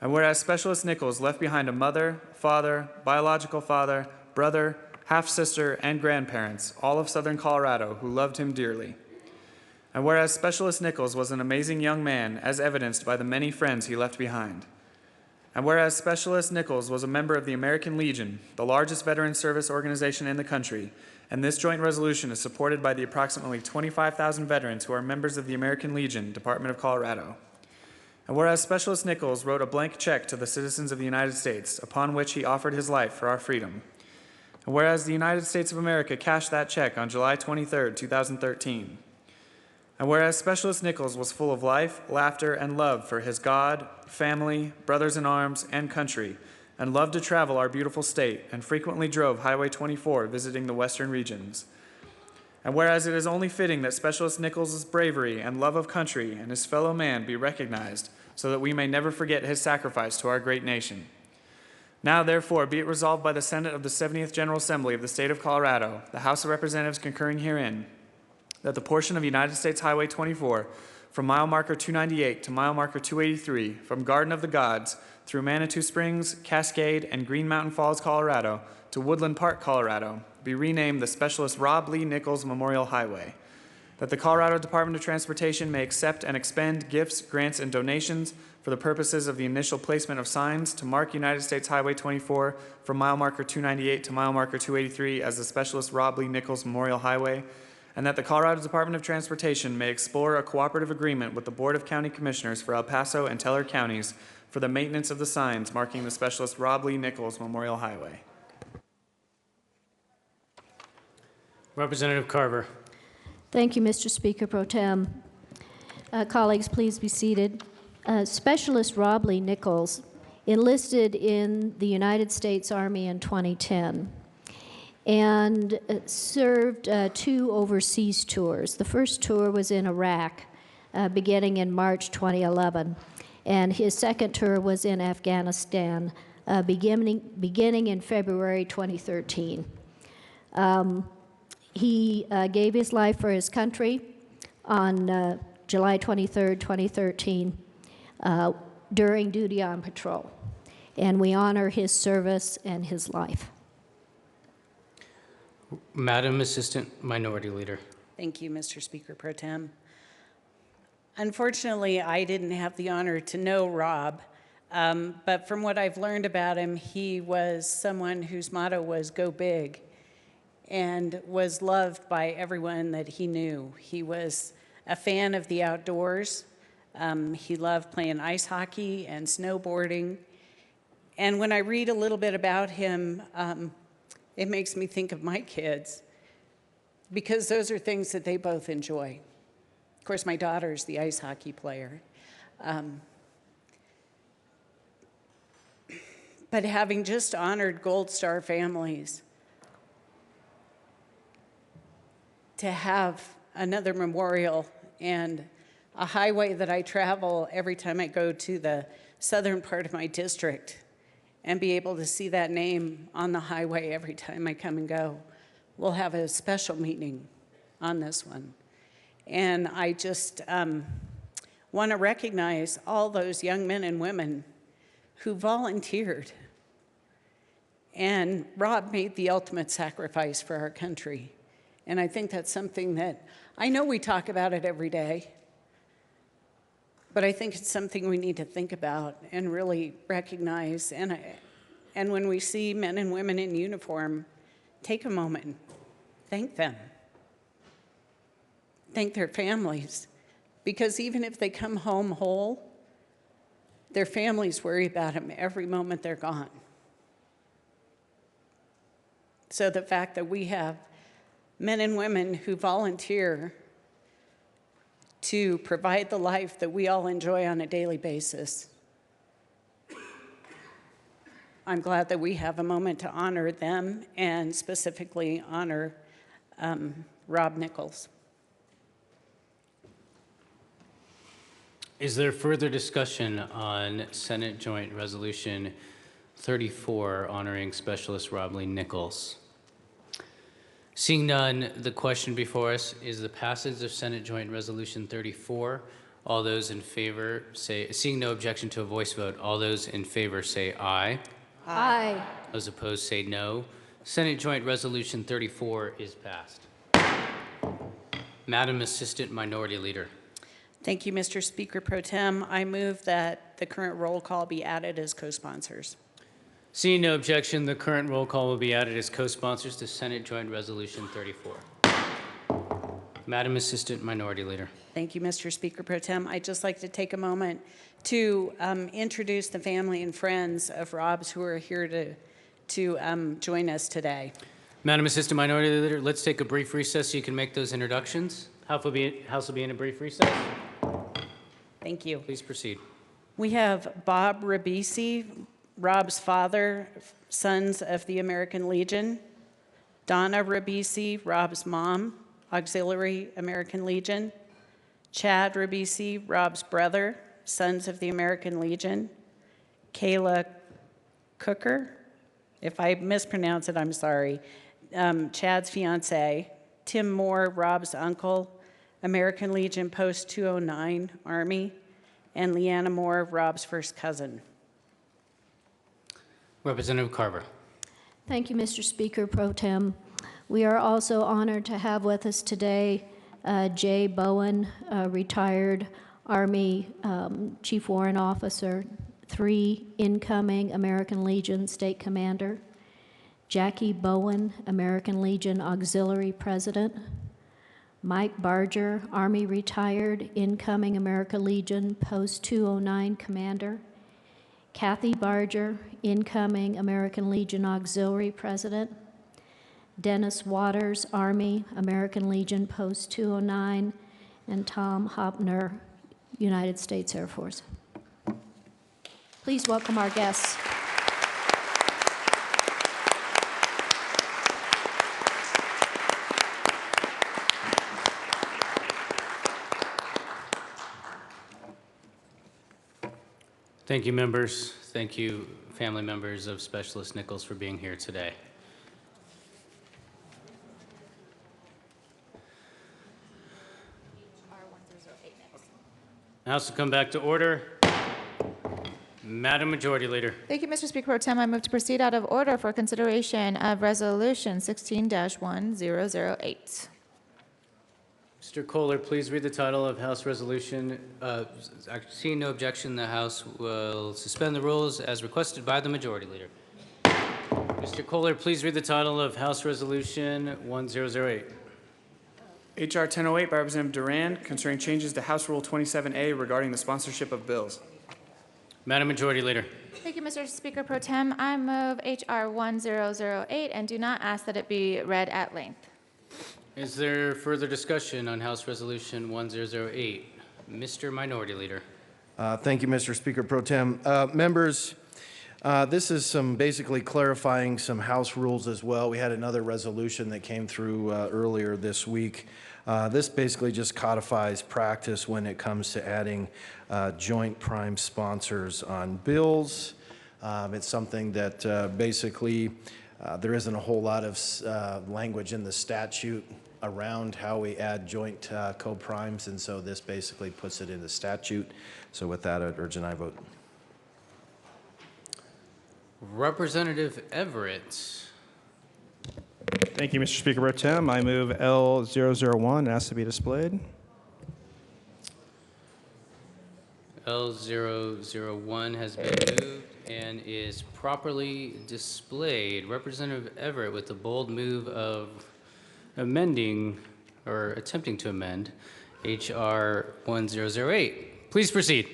And whereas Specialist Nichols left behind a mother, father, biological father, brother, half-sister, and grandparents, all of southern Colorado, who loved him dearly. And whereas Specialist Nichols was an amazing young man, as evidenced by the many friends he left behind. And whereas Specialist Nichols was a member of the American Legion, the largest veteran service organization in the country, and this joint resolution is supported by the approximately 25,000 veterans who are members of the American Legion, Department of Colorado. And whereas Specialist Nichols wrote a blank check to the citizens of the United States, upon which he offered his life for our freedom. And whereas the United States of America cashed that check on July 23, 2013. And whereas Specialist Nichols was full of life, laughter, and love for his God, family, brothers in arms, and country, and loved to travel our beautiful state, and frequently drove Highway 24 visiting the western regions. And whereas it is only fitting that Specialist Nichols' bravery and love of country and his fellow man be recognized, so that we may never forget his sacrifice to our great nation. Now, therefore, be it resolved by the Senate of the 70th General Assembly of the State of Colorado, the House of Representatives concurring herein, that the portion of United States Highway 24 from mile marker 298 to mile marker 283, from Garden of the Gods through Manitou Springs, Cascade, and Green Mountain Falls, Colorado, to Woodland Park, Colorado, be renamed the Specialist Rob Lee Nichols Memorial Highway. That the Colorado Department of Transportation may accept and expend gifts, grants, and donations for the purposes of the initial placement of signs to mark United States Highway 24 from mile marker 298 to mile marker 283 as the Specialist Rob Lee Nichols Memorial Highway, and that the Colorado Department of Transportation may explore a cooperative agreement with the Board of County Commissioners for El Paso and Teller counties for the maintenance of the signs marking the Specialist Rob Lee Nichols Memorial Highway. Representative Carver. Thank you, Mr. Speaker Pro Tem. Colleagues, please be seated. Specialist Rob Lee Nichols enlisted in the United States Army in 2010 and served 2 overseas tours. The first tour was in Iraq, beginning in March 2011, and his second tour was in Afghanistan, beginning in February 2013. He gave his life for his country on July 23, 2013, during duty on patrol, and we honor his service and his life. Madam Assistant Minority Leader. Thank you, Mr. Speaker Pro Tem. Unfortunately, I didn't have the honor to know Rob, but from what I've learned about him, he was someone whose motto was "Go Big," and was loved by everyone that he knew. He was a fan of the outdoors. He loved playing ice hockey and snowboarding. And when I read a little bit about him, it makes me think of my kids, because those are things that they both enjoy. Of course, my daughter's the ice hockey player. But having just honored Gold Star families, to have another memorial and a highway that I travel every time I go to the southern part of my district, and be able to see that name on the highway every time I come and go. We'll have a special meeting on this one. And I just want to recognize all those young men and women who volunteered. And Rob made the ultimate sacrifice for our country. And I think that's something that, I know we talk about it every day, but I think it's something we need to think about and really recognize. And when we see men and women in uniform, take a moment, thank them. Thank their families, because even if they come home whole, their families worry about them every moment they're gone. So the fact that we have men and women who volunteer to provide the life that we all enjoy on a daily basis, I'm glad that we have a moment to honor them and specifically honor Rob Nichols. Is there further discussion on Senate Joint Resolution 34 honoring Specialist Rob Lee Nichols? Seeing none, the question before us is the passage of Senate Joint Resolution 34. All those in favor say, seeing no objection to a voice vote, all those in favor say aye. Aye. Those opposed say no. Senate Joint Resolution 34 is passed. Madam Assistant Minority Leader. Thank you, Mr. Speaker Pro Tem. I move that the current roll call be added as co-sponsors. Seeing no objection, the current roll call will be added as co-sponsors to Senate Joint Resolution 34. Madam Assistant Minority Leader. Thank you, Mr. Speaker Pro Tem. I'd just like to take a moment to introduce the family and friends of Rob's who are here to join us today. Madam Assistant Minority Leader, let's take a brief recess so you can make those introductions. House will be in a brief recess. Thank you. Please proceed. We have Bob Ribisi, Rob's father, Sons of the American Legion. Donna Ribisi, Rob's mom, Auxiliary American Legion. Chad Ribisi, Rob's brother, Sons of the American Legion. Kayla Cooker, if I mispronounce it, I'm sorry. Chad's fiance. Tim Moore, Rob's uncle, American Legion Post 209, Army. And Leanna Moore, Rob's first cousin. Representative Carver. Thank you, Mr. Speaker Pro Tem. We are also honored to have with us today Jay Bowen, retired Army Chief Warrant Officer, 3 incoming American Legion State Commander. Jackie Bowen, American Legion Auxiliary President. Mike Barger, Army retired, incoming American Legion Post 209 Commander. Kathy Barger, incoming American Legion Auxiliary President. Dennis Waters, Army, American Legion Post 209. And Tom Hopner, United States Air Force. Please welcome our guests. Thank you, members. Thank you, family members of Specialist Nichols, for being here today. House will come back to order. Madam Majority Leader. Thank you, Mr. Speaker Pro Tem. I move to proceed out of order for consideration of Resolution 16-1008. Mr. Kohler, please read the title of House Resolution. Seeing no objection, the House will suspend the rules as requested by the Majority Leader. Mr. Kohler, please read the title of House Resolution 1008. H.R. 1008 by Representative Durand concerning changes to House Rule 27A regarding the sponsorship of bills. Madam Majority Leader. Thank you, Mr. Speaker Pro Tem. I move H.R. 1008 and do not ask that it be read at length. Is there further discussion on House Resolution 1008? Mr. Minority Leader. Thank you, Mr. Speaker Pro Tem. Members, this is basically clarifying some House rules as well. We had another resolution that came through earlier this week. This basically just codifies practice when it comes to adding joint prime sponsors on bills. It's something that basically there isn't a whole lot of language in the statute around how we add joint co-primes, and so this basically puts it in the statute. So with that, I'd urge an aye vote. Representative Everett. Thank you, Mr. Speaker Pro Tem. I move L001 and ask to be displayed. L001 has been moved and is properly displayed. Representative Everett with the bold move of amending or attempting to amend H.R. 1008. Please proceed.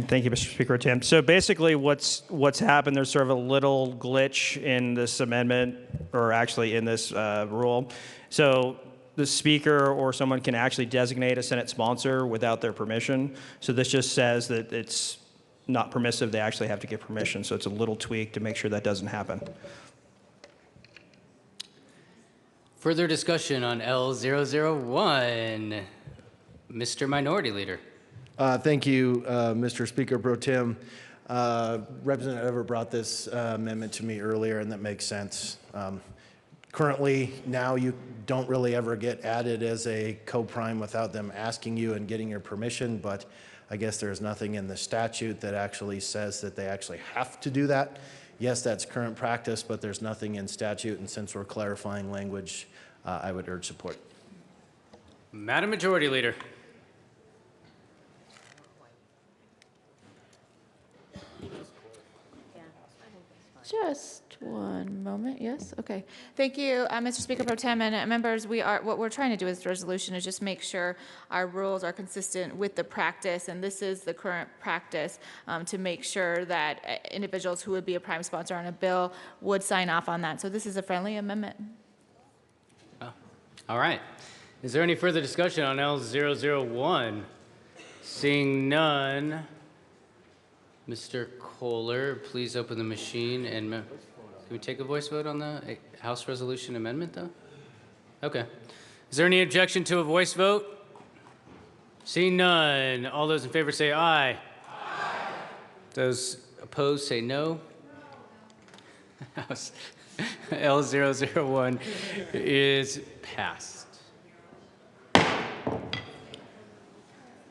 Thank you, Mr. Speaker Pro Tem. So basically what's happened, there's sort of a little glitch in this amendment, or actually in this rule. So the speaker or someone can actually designate a Senate sponsor without their permission. So this just says that it's not permissive, they actually have to get permission. So it's a little tweak to make sure that doesn't happen. Further discussion on L001. Mr. Minority Leader. Thank you, Mr. Speaker Pro Tem. Representative Everett brought this amendment to me earlier, and that makes sense. Currently, now you don't really ever get added as a co-prime without them asking you and getting your permission, but I guess there's nothing in the statute that actually says that they actually have to do that. Yes, that's current practice, but there's nothing in statute, and since we're clarifying language, I would urge support. Madam Majority Leader. Just one moment, yes, okay. Thank you, Mr. Speaker Pro Tem, and members, what we're trying to do with this resolution is just make sure our rules are consistent with the practice, and this is the current practice, to make sure that individuals who would be a prime sponsor on a bill would sign off on that. So this is a friendly amendment. Oh, all right. Is there any further discussion on L001? Seeing none, Mr. Kohler, please open the machine and can we take a voice vote on the House Resolution Amendment, though? Okay. Is there any objection to a voice vote? Seeing none, all those in favor say aye. Aye. Those opposed say no. House L001 is passed.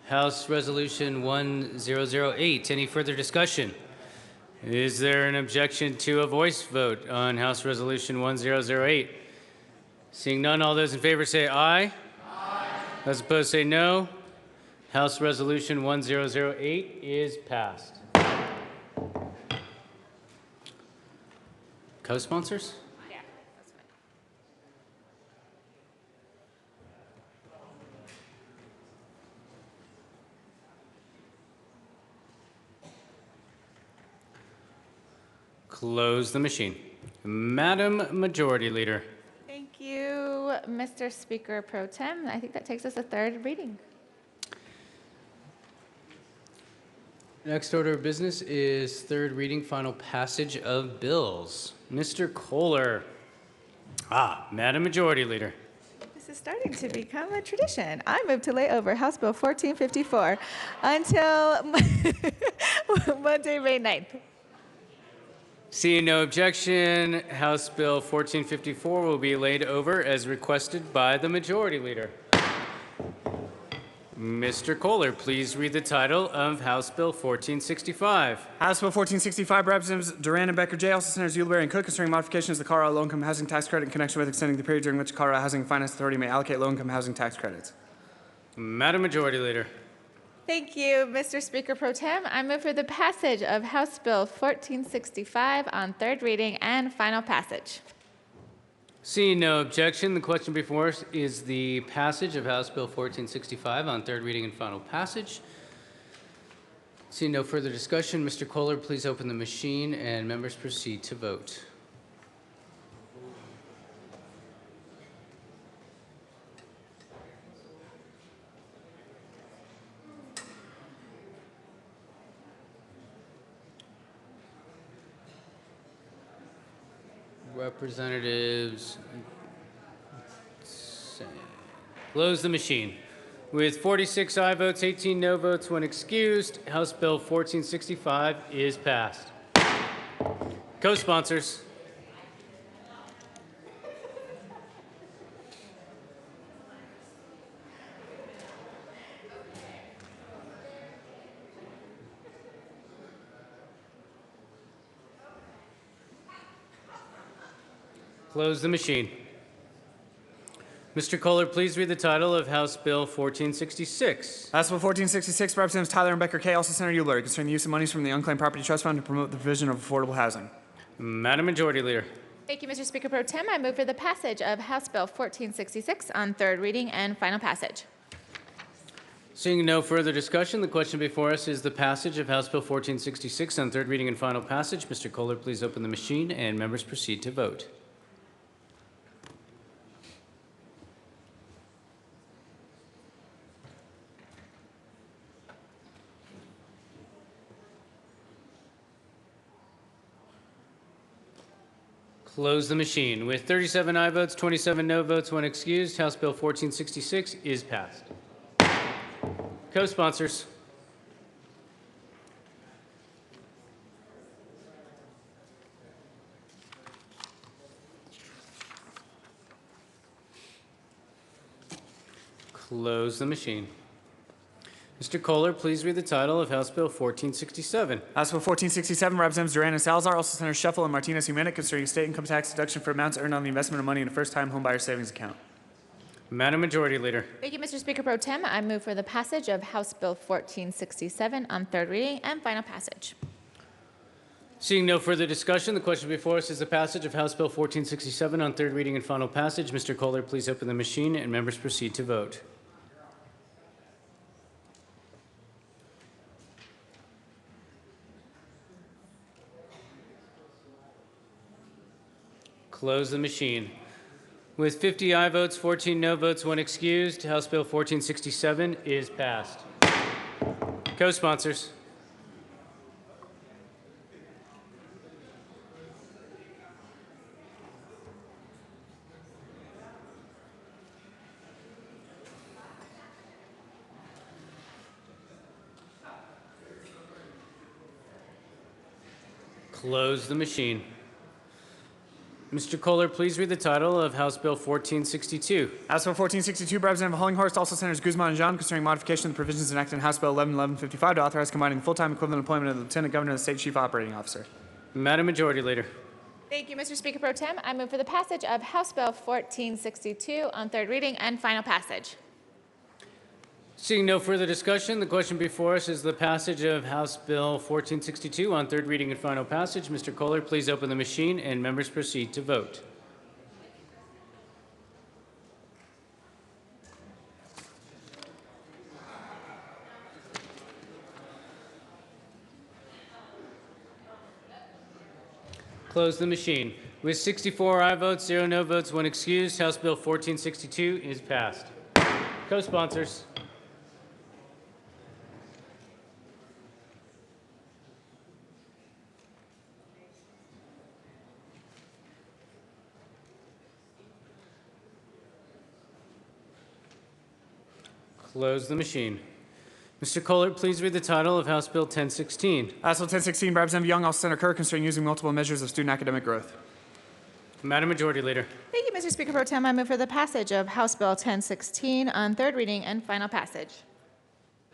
House Resolution 1008. Any further discussion? Is there an objection to a voice vote on House Resolution 1008? Seeing none, all those in favor say aye. Aye. Those opposed say no. House Resolution 1008 is passed. Co-sponsors? Yeah, that's fine. Close the machine. Madam Majority Leader. Thank you, Mr. Speaker Pro Tem. I think that takes us to third reading. Next order of business is third reading, final passage of bills. Mr. Kohler. Madam Majority Leader. This is starting to become a tradition. I move to lay over House Bill 1454 until Monday, May 9th. Seeing no objection, House Bill 1454 will be laid over as requested by the Majority Leader. Mr. Kohler, please read the title of House Bill 1465. House Bill 1465, Representatives Duran and Becker J. Also Senators Ulibarri and Cook, concerning modifications to the Colorado Low-Income Housing Tax Credit in connection with extending the period during which the Colorado Housing and Finance Authority may allocate low-income housing tax credits. Madam Majority Leader. Thank you, Mr. Speaker Pro Tem. I move for the passage of House Bill 1465 on third reading and final passage. Seeing no objection, the question before us is the passage of House Bill 1465 on third reading and final passage. Seeing no further discussion, Mr. Kohler, please open the machine and members proceed to vote. Representatives, close the machine. With 46 aye votes, 18 no votes, 1 excused, House Bill 1465 is passed. Co-sponsors. Close the machine. Mr. Kohler, please read the title of House Bill 1466. House Bill 1466, Representatives Tyler and Becker Kay, also Senator Ulibarri, concerning the use of monies from the Unclaimed Property Trust Fund to promote the provision of affordable housing. Madam Majority Leader. Thank you, Mr. Speaker Pro Tem. I move for the passage of House Bill 1466 on third reading and final passage. Seeing no further discussion, the question before us is the passage of House Bill 1466 on third reading and final passage. Mr. Kohler, please open the machine and members proceed to vote. Close the machine. With 37 aye votes, 27 no votes, 1 excused, House Bill 1466 is passed. Co-sponsors. Close the machine. Mr. Kohler, please read the title of House Bill 1467. House Bill 1467, Representatives Duran and Salazar, also Senators Shuffle and Martinez Jimenez, concerning state income tax deduction for amounts earned on the investment of money in a first-time homebuyer savings account. Madam Majority Leader. Thank you, Mr. Speaker Pro Tem. I move for the passage of House Bill 1467 on third reading and final passage. Seeing no further discussion, the question before us is the passage of House Bill 1467 on third reading and final passage. Mr. Kohler, please open the machine and members proceed to vote. Close the machine. With 50 aye votes, 14 no votes, 1 excused, House Bill 1467 is passed. Co-sponsors. Close the machine. Mr. Kohler, please read the title of House Bill 1462. House Bill 1462, Representative Hollinghorst, also Senators Guzman and Jean, concerning modification of the provisions enacted in House Bill 1155 to authorize combining full-time equivalent employment of the Lieutenant Governor and the State Chief Operating Officer. Madam Majority Leader. Thank you, Mr. Speaker Pro Tem. I move for the passage of House Bill 1462 on third reading and final passage. Seeing no further discussion, the question before us is the passage of House Bill 1462 on third reading and final passage. Mr. Kohler, please open the machine and members proceed to vote. Close the machine. With 64 aye votes, 0 no votes, 1 excused, House Bill 1462 is passed. Co-sponsors. Close the machine. Mr. Kohler, please read the title of House Bill 1016. House Bill 1016, Representative Young, also Senator Kerr, concerning using multiple measures of student academic growth. Madam Majority Leader. Thank you, Mr. Speaker Pro Tem. I move for the passage of House Bill 1016 on third reading and final passage.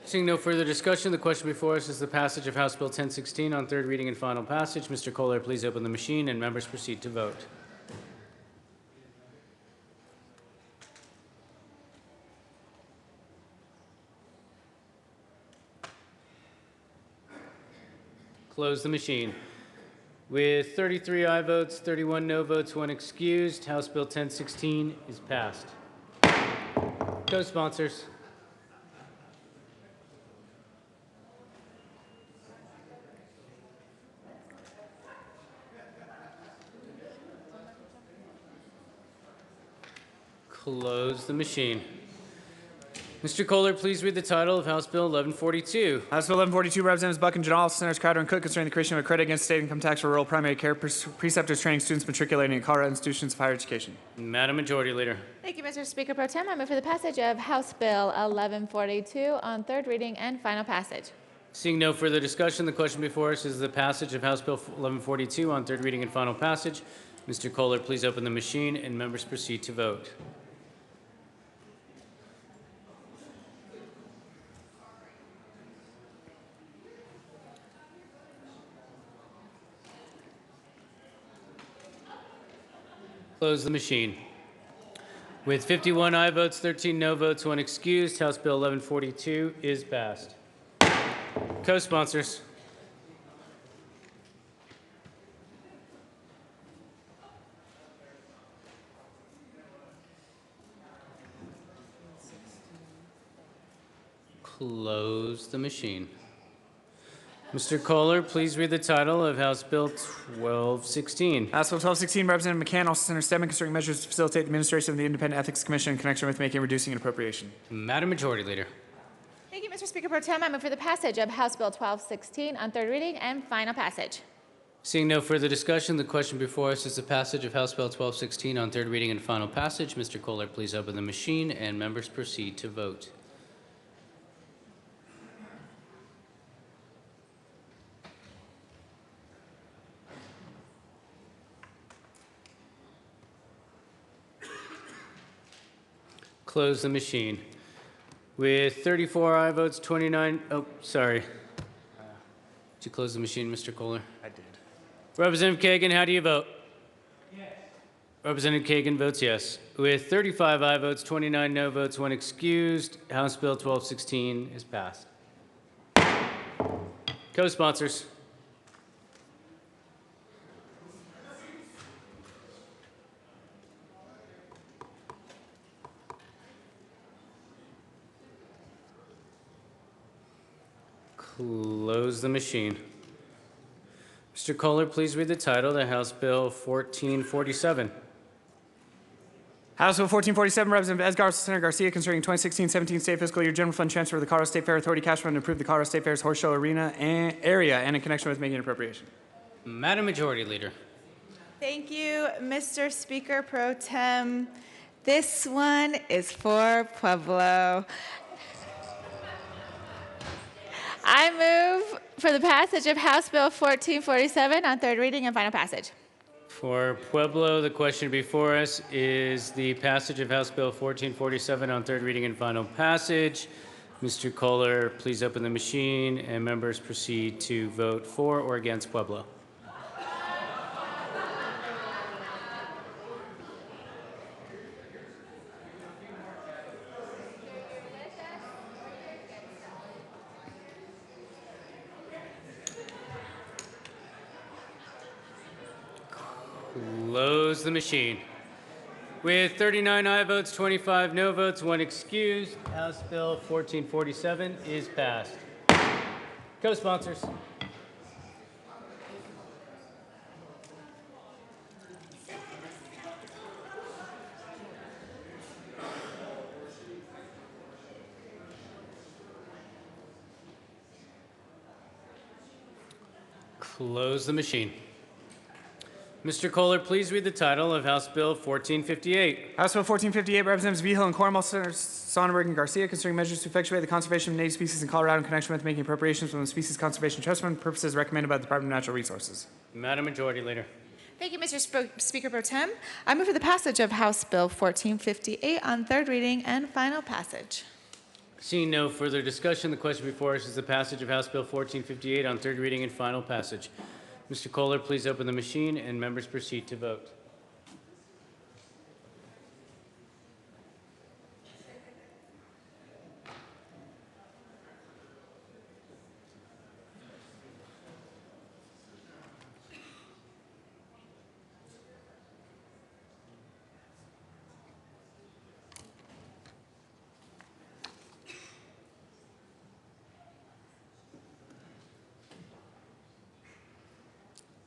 Seeing no further discussion, the question before us is the passage of House Bill 1016 on third reading and final passage. Mr. Kohler, please open the machine and members proceed to vote. Close the machine. With 33 aye votes, 31 no votes, 1 excused, House Bill 1016 is passed. Co-sponsors. Close the machine. Mr. Kohler, please read the title of House Bill 1142. House Bill 1142, Representatives Buck and Janal, Senators Crowder and Cook, concerning the creation of a credit against state income tax for rural primary care preceptors training students matriculating in Colorado institutions of higher education. Madam Majority Leader. Thank you, Mr. Speaker Pro Tem. I move for the passage of House Bill 1142 on third reading and final passage. Seeing no further discussion, the question before us is the passage of House Bill 1142 on third reading and final passage. Mr. Kohler, please open the machine and members proceed to vote. Close the machine. With 51 aye votes, 13 no votes, 1 excused, House Bill 1142 is passed. Co-sponsors. Close the machine. Mr. Kohler, please read the title of House Bill 1216. House Bill 1216, Representative McCann, also Senator Stedman, concerning measures to facilitate the administration of the Independent Ethics Commission in connection with making, reducing, and appropriation. Madam Majority Leader. Thank you, Mr. Speaker Pro Tem. I move for the passage of House Bill 1216 on third reading and final passage. Seeing no further discussion, the question before us is the passage of House Bill 1216 on third reading and final passage. Mr. Kohler, please open the machine, and members proceed to vote. Close the machine. With 34 aye votes, 29, oh, sorry. Did you close the machine, Mr. Kohler? I did. Representative Kagan, how do you vote? Yes. Representative Kagan votes yes. With 35 aye votes, 29 no votes, 1 excused, House Bill 1216 is passed. Co-sponsors. Close the machine. Mr. Kohler, please read the title to House Bill 1447. House Bill 1447, Representative Edgar Senator Garcia, concerning 2016-17 state fiscal year general fund transfer of the Colorado State Fair Authority cash fund to improve the Colorado State Fair's horse show arena area and in connection with making an appropriation. Madam Majority Leader. Thank you, Mr. Speaker Pro Tem. This one is for Pueblo. I move for the passage of House Bill 1447 on third reading and final passage. For Pueblo, the question before us is the passage of House Bill 1447 on third reading and final passage. Mr. Kohler, please open the machine, and members proceed to vote for or against Pueblo. Close the machine. With 39 aye votes, 25 no votes, 1 excused, House Bill 1447 is passed. Co-sponsors. Close the machine. Mr. Kohler, please read the title of House Bill 1458. House Bill 1458, Representatives Vigil and Cornwall, Senators Sonnenberg and Garcia, concerning measures to effectuate the conservation of native species in Colorado in connection with making appropriations from the Species Conservation Trust Fund purposes recommended by the Department of Natural Resources. Madam Majority Leader. Thank you, Mr. Speaker Pro Tem. I move for the passage of House Bill 1458 on third reading and final passage. Seeing no further discussion, the question before us is the passage of House Bill 1458 on third reading and final passage. Mr. Kohler, please open the machine, and members proceed to vote.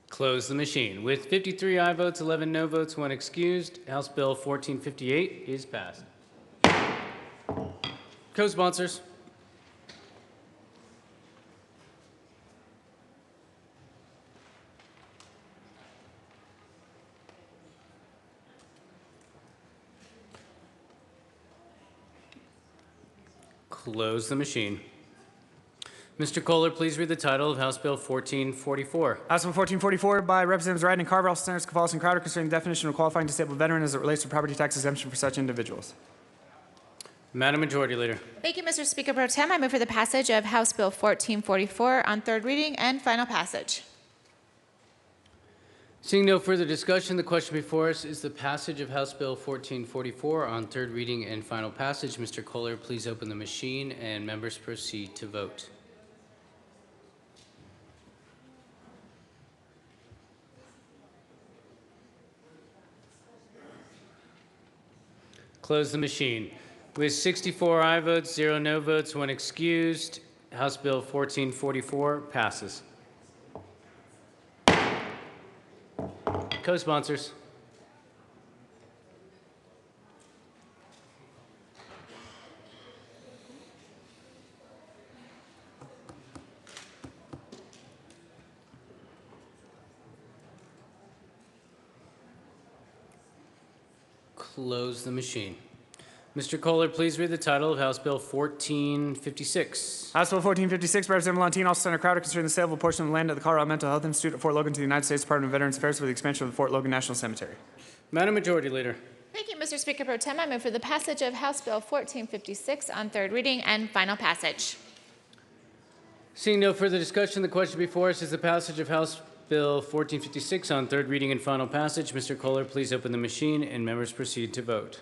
Close the machine. With 53 aye votes, 11 no votes, 1 excused, House Bill 1458 is passed. Co-sponsors. Close the machine. Mr. Kohler, please read the title of House Bill 1444. House Bill 1444 by Representatives Ryden and Carver, Senators Cavallis and Crowder, concerning the definition of a qualifying disabled veteran as it relates to property tax exemption for such individuals. Madam Majority Leader. Thank you, Mr. Speaker Pro Tem. I move for the passage of House Bill 1444 on third reading and final passage. Seeing no further discussion, the question before us is the passage of House Bill 1444 on third reading and final passage. Mr. Kohler, please open the machine, and members proceed to vote. Close the machine. With 64 aye votes, 0 no votes, 1 excused, House Bill 1444 passes. Co-sponsors. Close the machine. Mr. Kohler, please read the title of House Bill 1456. House Bill 1456, Representative Valentine, also Senator Crowder, concerning the sale of a portion of land at the Colorado Mental Health Institute at Fort Logan to the United States Department of Veterans Affairs for the expansion of the Fort Logan National Cemetery. Madam Majority Leader. Thank you, Mr. Speaker Pro Tem. I move for the passage of House Bill 1456 on third reading and final passage. Seeing no further discussion, the question before us is the passage of House Bill 1456 on third reading and final passage. Mr. Kohler, please open the machine and members proceed to vote.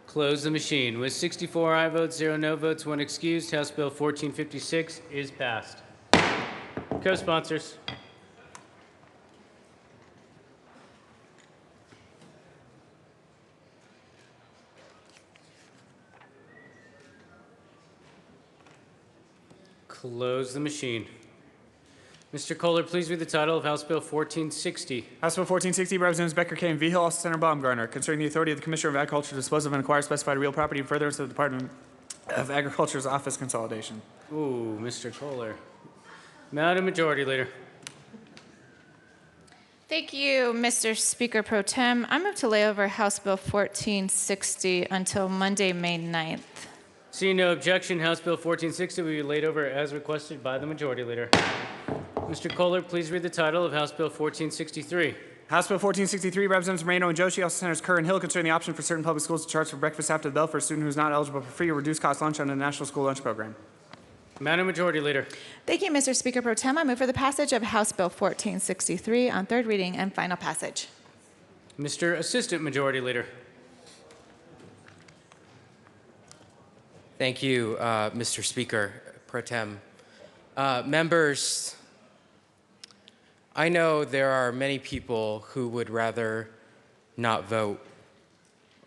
Close the machine. With 64 aye votes, 0 no votes, 1 excused, House Bill 1456 is passed. Co-sponsors. Close the machine. Mr. Kohler, please read the title of House Bill 1460. House Bill 1460, Representatives Becker, Kay, and Vigil, also Senator Baumgartner, concerning the authority of the Commissioner of Agriculture to dispose of and acquire specified real property in furtherance of the Department of Agriculture's office consolidation. Ooh, Mr. Kohler. Madam Majority Leader. Thank you, Mr. Speaker Pro Tem. I move to lay over House Bill 1460 until Monday, May 9th. Seeing no objection, House Bill 1460 will be laid over as requested by the Majority Leader. Mr. Kohler, please read the title of House Bill 1463. House Bill 1463, Representatives Moreno and Joshi, also Senators Kerr and Hill, concerning the option for certain public schools to charge for breakfast after the bell for a student who is not eligible for free or reduced cost lunch under the National School Lunch Program. Madam Majority Leader. Thank you, Mr. Speaker Pro Tem. I move for the passage of House Bill 1463 on third reading and final passage. Mr. Assistant Majority Leader. Thank you, Mr. Speaker Pro Tem. Members, I know there are many people who would rather not vote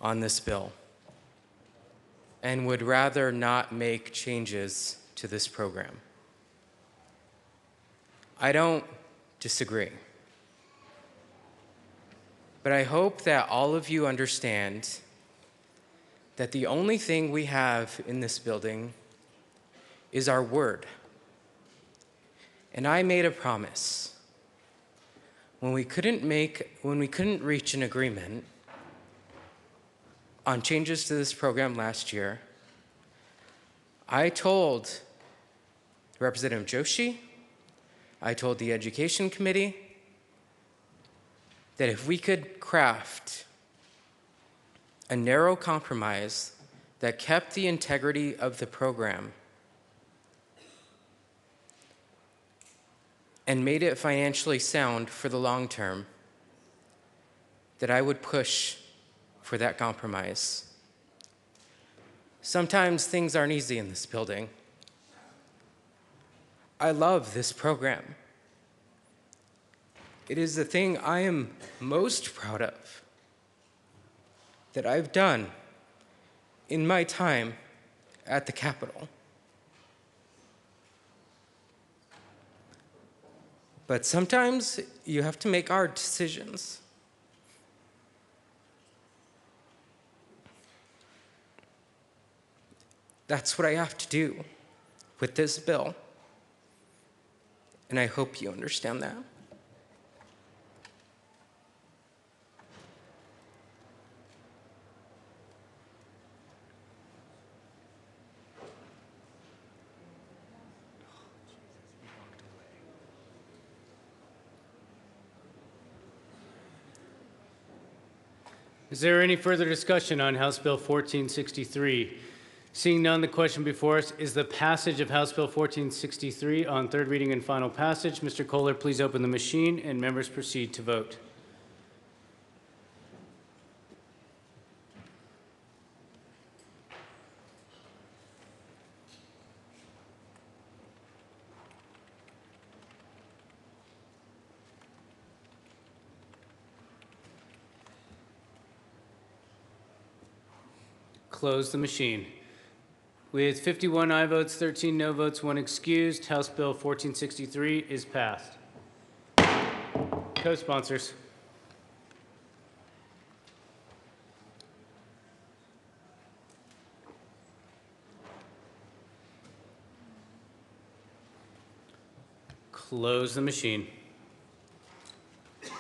on this bill and would rather not make changes to this program. I don't disagree. But I hope that all of you understand that the only thing we have in this building is our word. And I made a promise. When we couldn't reach an agreement on changes to this program last year, I told Representative Joshi, I told the Education Committee that if we could craft a narrow compromise that kept the integrity of the program and made it financially sound for the long term, that I would push for that compromise. Sometimes things aren't easy in this building. I love this program. It is the thing I am most proud of that I've done in my time at the Capitol. But sometimes you have to make hard decisions. That's what I have to do with this bill. And I hope you understand that. Is there any further discussion on House Bill 1463? Seeing none, the question before us is the passage of House Bill 1463 on third reading and final passage. Mr. Kohler, please open the machine and members proceed to vote. Close the machine. With 51 aye votes, 13 no votes, 1 excused, House Bill 1463 is passed. Co-sponsors. Close the machine.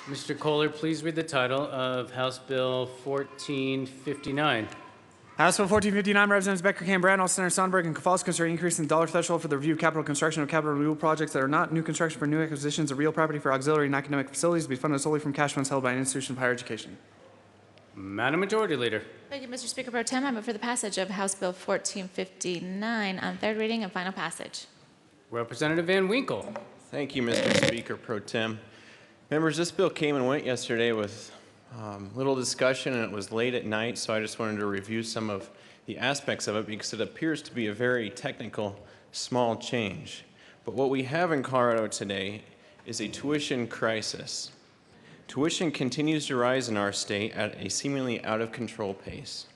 Mr. Kohler, please read the title of House Bill 1459. House Bill 1459, Representatives Becker, Cambran, All Senator Sonberg, and Kowalski concerning increasing the dollar threshold for the review of capital construction of capital renewal projects that are not new construction for new acquisitions of real property for auxiliary and academic facilities to be funded solely from cash funds held by an institution of higher education. Madam Majority Leader. Thank you, Mr. Speaker Pro Tem. I move for the passage of House Bill 1459 on third reading and final passage. Representative Van Winkle. Thank you, Mr. Speaker Pro Tem. Members, this bill came and went yesterday with little discussion, and it was late at night, so I just wanted to review some of the aspects of it because it appears to be a very technical, small change. But what we have in Colorado today is a tuition crisis. Tuition continues to rise in our state at a seemingly out-of-control pace.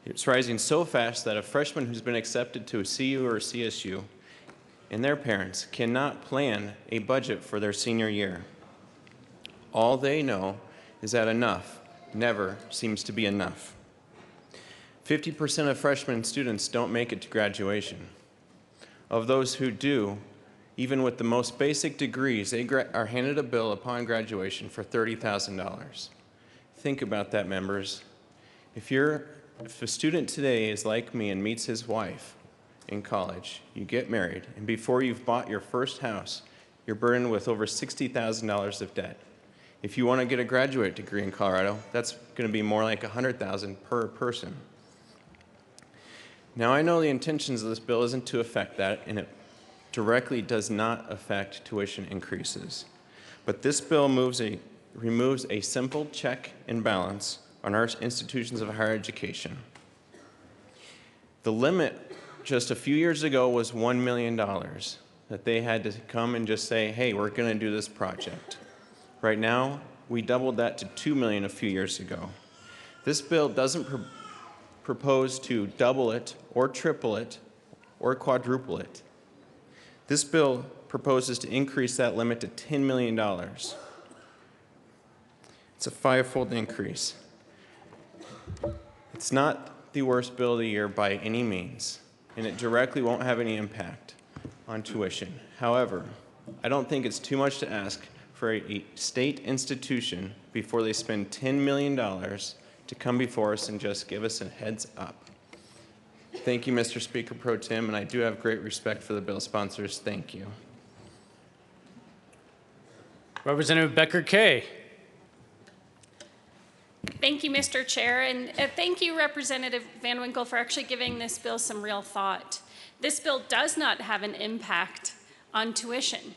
It's rising so fast that a freshman who's been accepted to a CU or a CSU and their parents cannot plan a budget for their senior year. All they know is that enough never seems to be enough. 50% of freshman students don't make it to graduation. Of those who do, even with the most basic degrees, they are handed a bill upon graduation for $30,000. Think about that, members. If a student today is like me and meets his wife in college, you get married, and before you've bought your first house, you're burdened with over $60,000 of debt. If you want to get a graduate degree in Colorado, that's going to be more like $100,000 per person. Now, I know the intentions of this bill isn't to affect that, and it directly does not affect tuition increases. But this bill removes a simple check and balance on our institutions of higher education. The limit just a few years ago was $1 million that they had to come and just say, hey, we're going to do this project. Right now, we doubled that to $2 million a few years ago. This bill doesn't propose to double it or triple it or quadruple it. This bill proposes to increase that limit to $10 million. It's a five-fold increase. It's not the worst bill of the year by any means, and it directly won't have any impact on tuition. However, I don't think it's too much to ask for a state institution before they spend $10 million to come before us and just give us a heads up. Thank you, Mr. Speaker Pro Tem, and I do have great respect for the bill sponsors. Thank you. Representative Becker Kay. Thank you, Mr. Chair, and thank you, Representative Van Winkle, for actually giving this bill some real thought. This bill does not have an impact on tuition.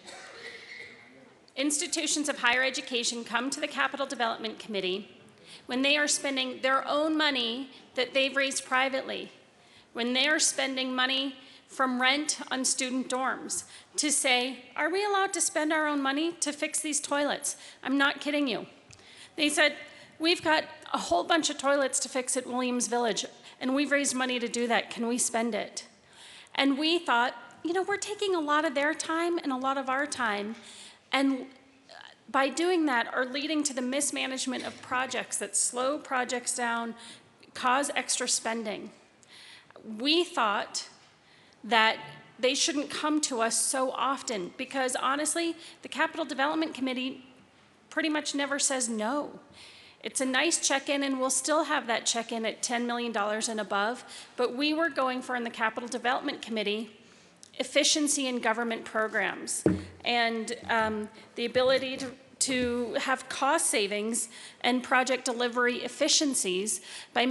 Institutions of higher education come to the Capital Development Committee when they are spending their own money that they've raised privately, when they are spending money from rent on student dorms, to say, are we allowed to spend our own money to fix these toilets? I'm not kidding you. They said, we've got a whole bunch of toilets to fix at Williams Village, and we've raised money to do that. Can we spend it? And we thought, you know, we're taking a lot of their time and a lot of our time, and by doing that are leading to the mismanagement of projects that slow projects down, cause extra spending. We thought that they shouldn't come to us so often because honestly, the Capital Development Committee pretty much never says no. It's a nice check-in, and we'll still have that check-in at $10 million and above, but we were going for in the Capital Development Committee efficiency in government programs and the ability to have cost savings and project delivery efficiencies by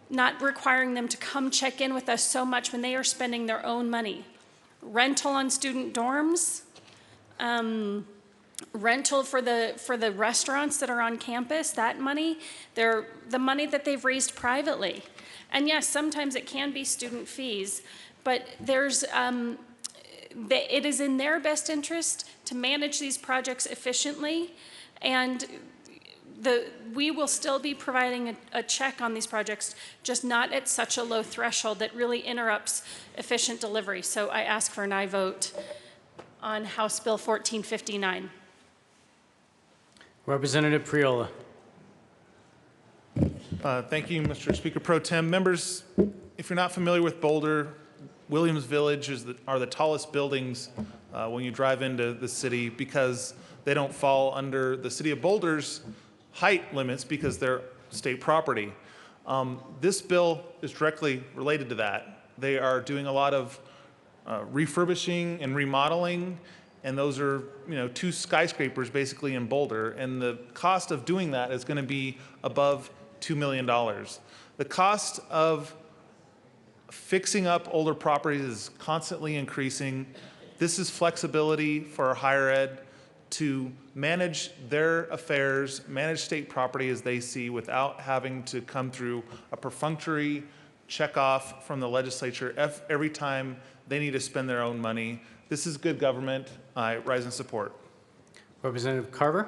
not requiring them to come check in with us so much when they are spending their own money. Rental on student dorms, rental for the restaurants that are on campus, that money, the money that they've raised privately. And yes, sometimes it can be student fees, but it is in their best interest to manage these projects efficiently, and we will still be providing a check on these projects, just not at such a low threshold that really interrupts efficient delivery. So I ask for an aye vote on House Bill 1459. Representative Priola. Thank you, Mr. Speaker Pro Tem. Members, if you're not familiar with Boulder, Williams Village are the tallest buildings when you drive into the city because they don't fall under the city of Boulder's height limits because they're state property. This bill is directly related to that. They are doing a lot of refurbishing and remodeling, and those are, you know, 2 skyscrapers basically in Boulder, and the cost of doing that is going to be above $2 million. The cost of fixing up older properties is constantly increasing. This is flexibility for higher ed to manage their affairs, manage state property as they see without having to come through a perfunctory checkoff from the legislature every time they need to spend their own money. This is good government. I rise in support. Representative Carver.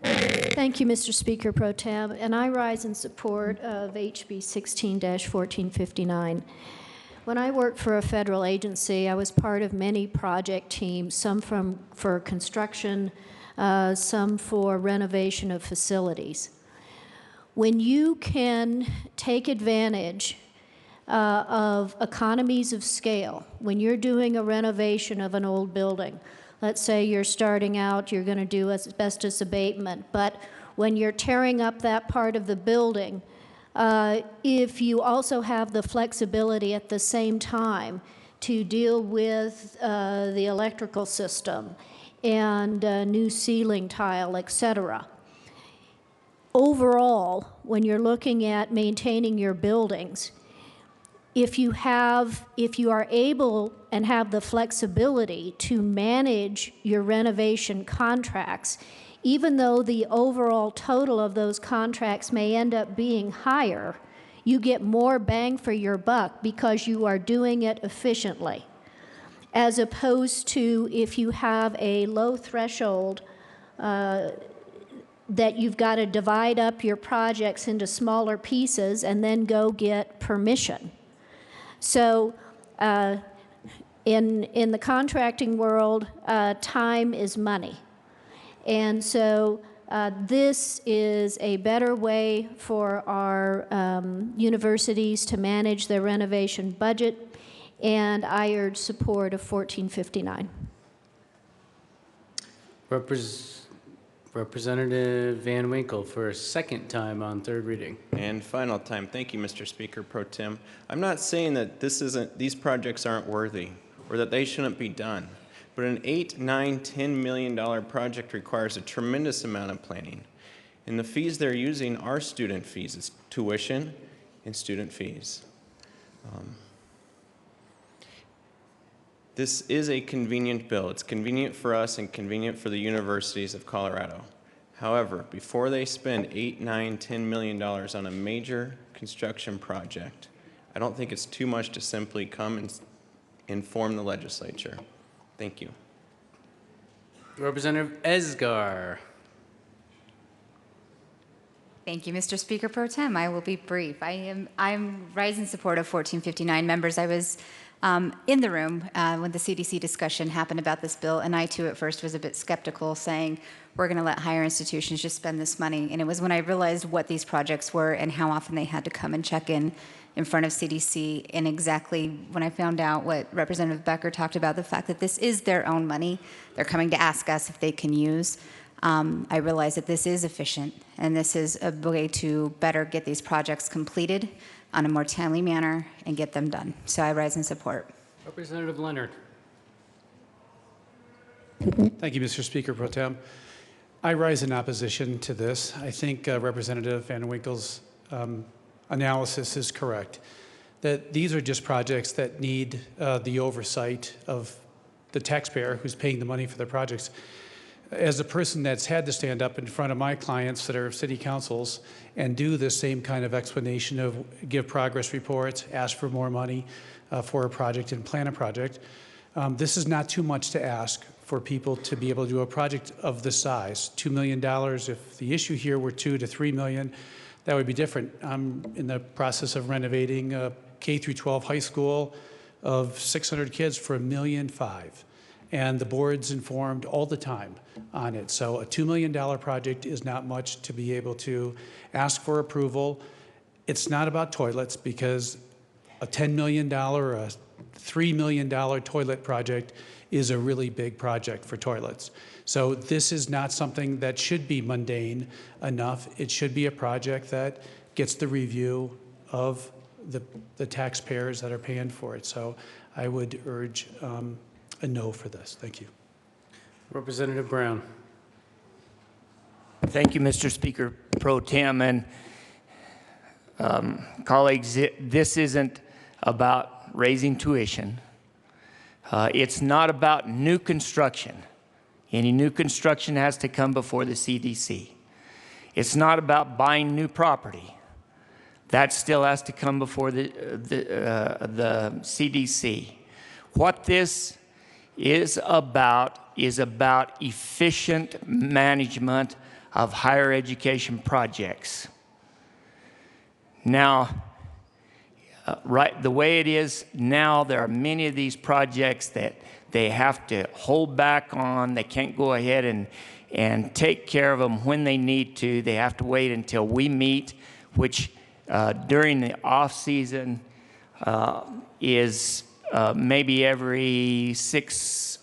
Thank you, Mr. Speaker Pro Tem, and I rise in support of HB 16-1459. When I worked for a federal agency, I was part of many project teams, some for construction, some for renovation of facilities. When you can take advantage of economies of scale, when you're doing a renovation of an old building, let's say you're starting out, you're going to do asbestos abatement, but when you're tearing up that part of the building, if you also have the flexibility at the same time to deal with the electrical system and new ceiling tile, et cetera. Overall, when you're looking at maintaining your buildings, if you are able and have the flexibility to manage your renovation contracts, even though the overall total of those contracts may end up being higher, you get more bang for your buck because you are doing it efficiently, as opposed to if you have a low threshold that you've got to divide up your projects into smaller pieces and then go get permission. So in the contracting world, time is money. And so this is a better way for our universities to manage their renovation budget, and I urge support of 1459. Representative Van Winkle for a second time on third reading. And final time. Thank you, Mr. Speaker Pro Tem. I'm not saying that these projects aren't worthy or that they shouldn't be done, but an $8, $9, $10 million project requires a tremendous amount of planning. And the fees they're using are student fees. It's tuition and student fees. This is a convenient bill. It's convenient for us and convenient for the universities of Colorado. However, before they spend $8, $9, $10 million on a major construction project, I don't think it's too much to simply come and inform the legislature. Thank you. Representative Esgar. Thank you, Mr. Speaker Pro Tem. I will be brief. I'm rise in support of 1459. Members, I was in the room when the CDC discussion happened about this bill, and I too at first was a bit skeptical, saying we're going to let higher institutions just spend this money. And it was when I realized what these projects were and how often they had to come and check in front of CDC, and exactly when I found out what Representative Becker talked about, the fact that this is their own money, they're coming to ask us if they can use. I realized that this is efficient, and this is a way to better get these projects completed on a more timely manner and get them done. So I rise in support. Representative Leonard. Thank you, Mr. Speaker Pro Tem. I rise in opposition to this. I think Representative Van Winkle's analysis is correct, that these are just projects that need the oversight of the taxpayer who's paying the money for the projects. As a person that's had to stand up in front of my clients that are city councils and do the same kind of explanation of give progress reports, ask for more money for a project and plan a project, this is not too much to ask for people to be able to do a project of this size. $2 million, if the issue here were $2 to $3 million, that would be different. I'm in the process of renovating a K through 12 high school of 600 kids for $1.5 million. And the board's informed all the time on it. So a $2 million project is not much to be able to ask for approval. It's not about toilets, because a $10 million or a $3 million toilet project is a really big project for toilets. So this is not something that should be mundane enough. It should be a project that gets the review of the taxpayers that are paying for it. So I would urge a no for this. Thank you. Representative Brown. Thank you, Mr. Speaker Pro Tem. And colleagues, this isn't about raising tuition. It's not about new construction. Any new construction has to come before the CDC. It's not about buying new property. That still has to come before the CDC. What this is about efficient management of higher education projects. Now, right the way it is now, there are many of these projects that they have to hold back on. They can't go ahead and take care of them when they need to. They have to wait until we meet, which during the off season is maybe every 6-8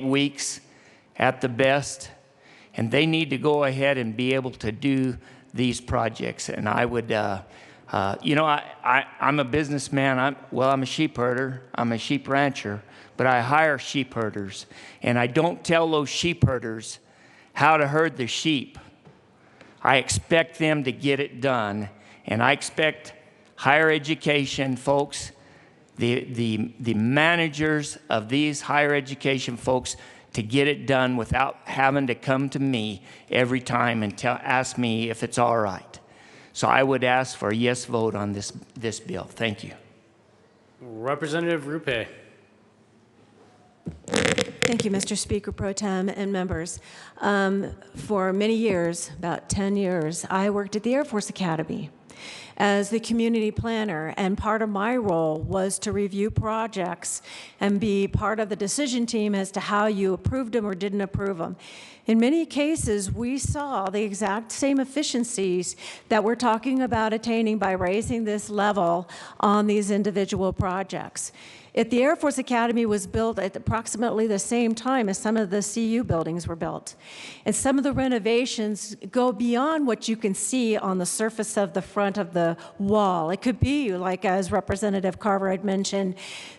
weeks at the best. And they need to go ahead and be able to do these projects. And I would, you know, I'm a businessman. I'm a sheep herder. I'm a sheep rancher. But I hire sheep herders. And I don't tell those sheep herders how to herd the sheep. I expect them to get it done. And I expect higher education folks, the managers of these higher education folks, to get it done without having to come to me every time and ask me if it's all right. So I would ask for a yes vote on this bill. Thank you. Representative Rupe. Thank you, Mr. Speaker Pro Tem and members. For many years, about 10 years, I worked at the Air Force Academy as the community planner, and part of my role was to review projects and be part of the decision team as to how you approved them or didn't approve them. In many cases, we saw the exact same efficiencies that we're talking about attaining by raising this level on these individual projects. The Air Force Academy was built at approximately the same time as some of the CU buildings were built. And some of the renovations go beyond what you can see on the surface of the front of the wall. It could be, like as Representative Carver had mentioned,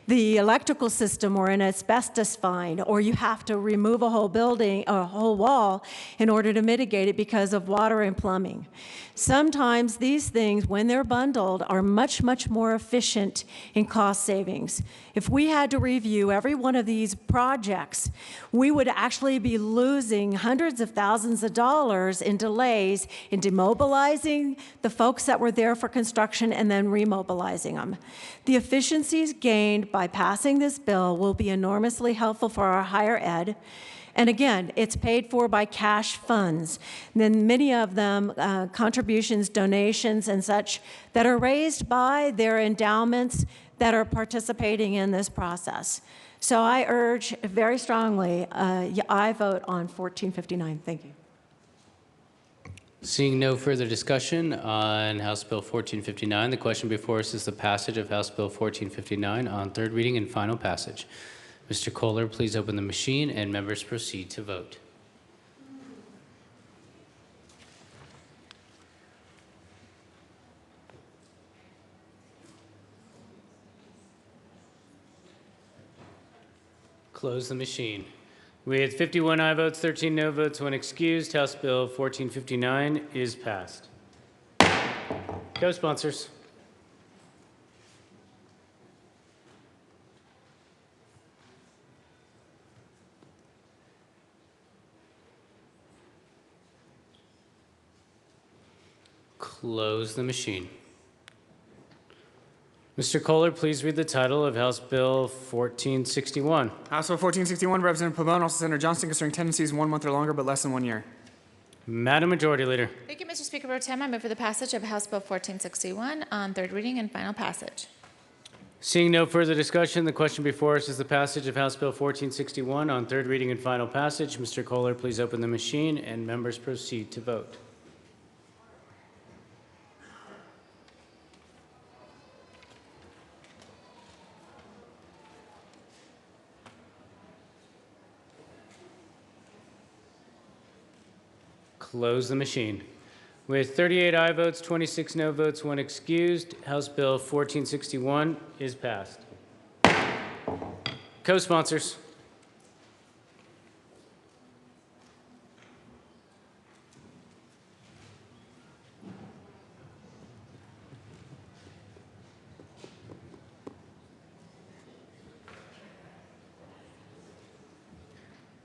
the electrical system or an asbestos fine, or you have to remove a whole building, a whole wall, in order to mitigate it because of water and plumbing. Sometimes these things, when they're bundled, are much, much more efficient in cost savings. If we had to review every one of these projects, we would actually be losing hundreds of thousands of dollars in delays in demobilizing the folks that were there for construction and then remobilizing them. The efficiencies gained by passing this bill will be enormously helpful for our higher ed. And again, it's paid for by cash funds. And then many of them, contributions, donations, and such, that are raised by their endowments that are participating in this process. So I urge very strongly, I vote on 1459. Thank you. Seeing no further discussion on House Bill 1459, the question before us is the passage of House Bill 1459 on third reading and final passage. Mr. Kohler, please open the machine and members proceed to vote. Close the machine. We had 51 aye votes, 13 no votes, 1 excused. House Bill 1459 is passed. Co-sponsors. Close the machine. Mr. Kohler, please read the title of House Bill 1461. House Bill 1461, Representative Pabon, also Senator Johnston, concerning tenancies 1 month or longer but less than 1 year. Madam Majority Leader. Thank you, Mr. Speaker Pro Tem. I move for the passage of House Bill 1461 on third reading and final passage. Seeing no further discussion, the question before us is the passage of House Bill 1461 on third reading and final passage. Mr. Kohler, please open the machine and members proceed to vote. Close the machine. With 38 aye votes, 26 no votes, 1 excused, House Bill 1461 is passed. Co-sponsors.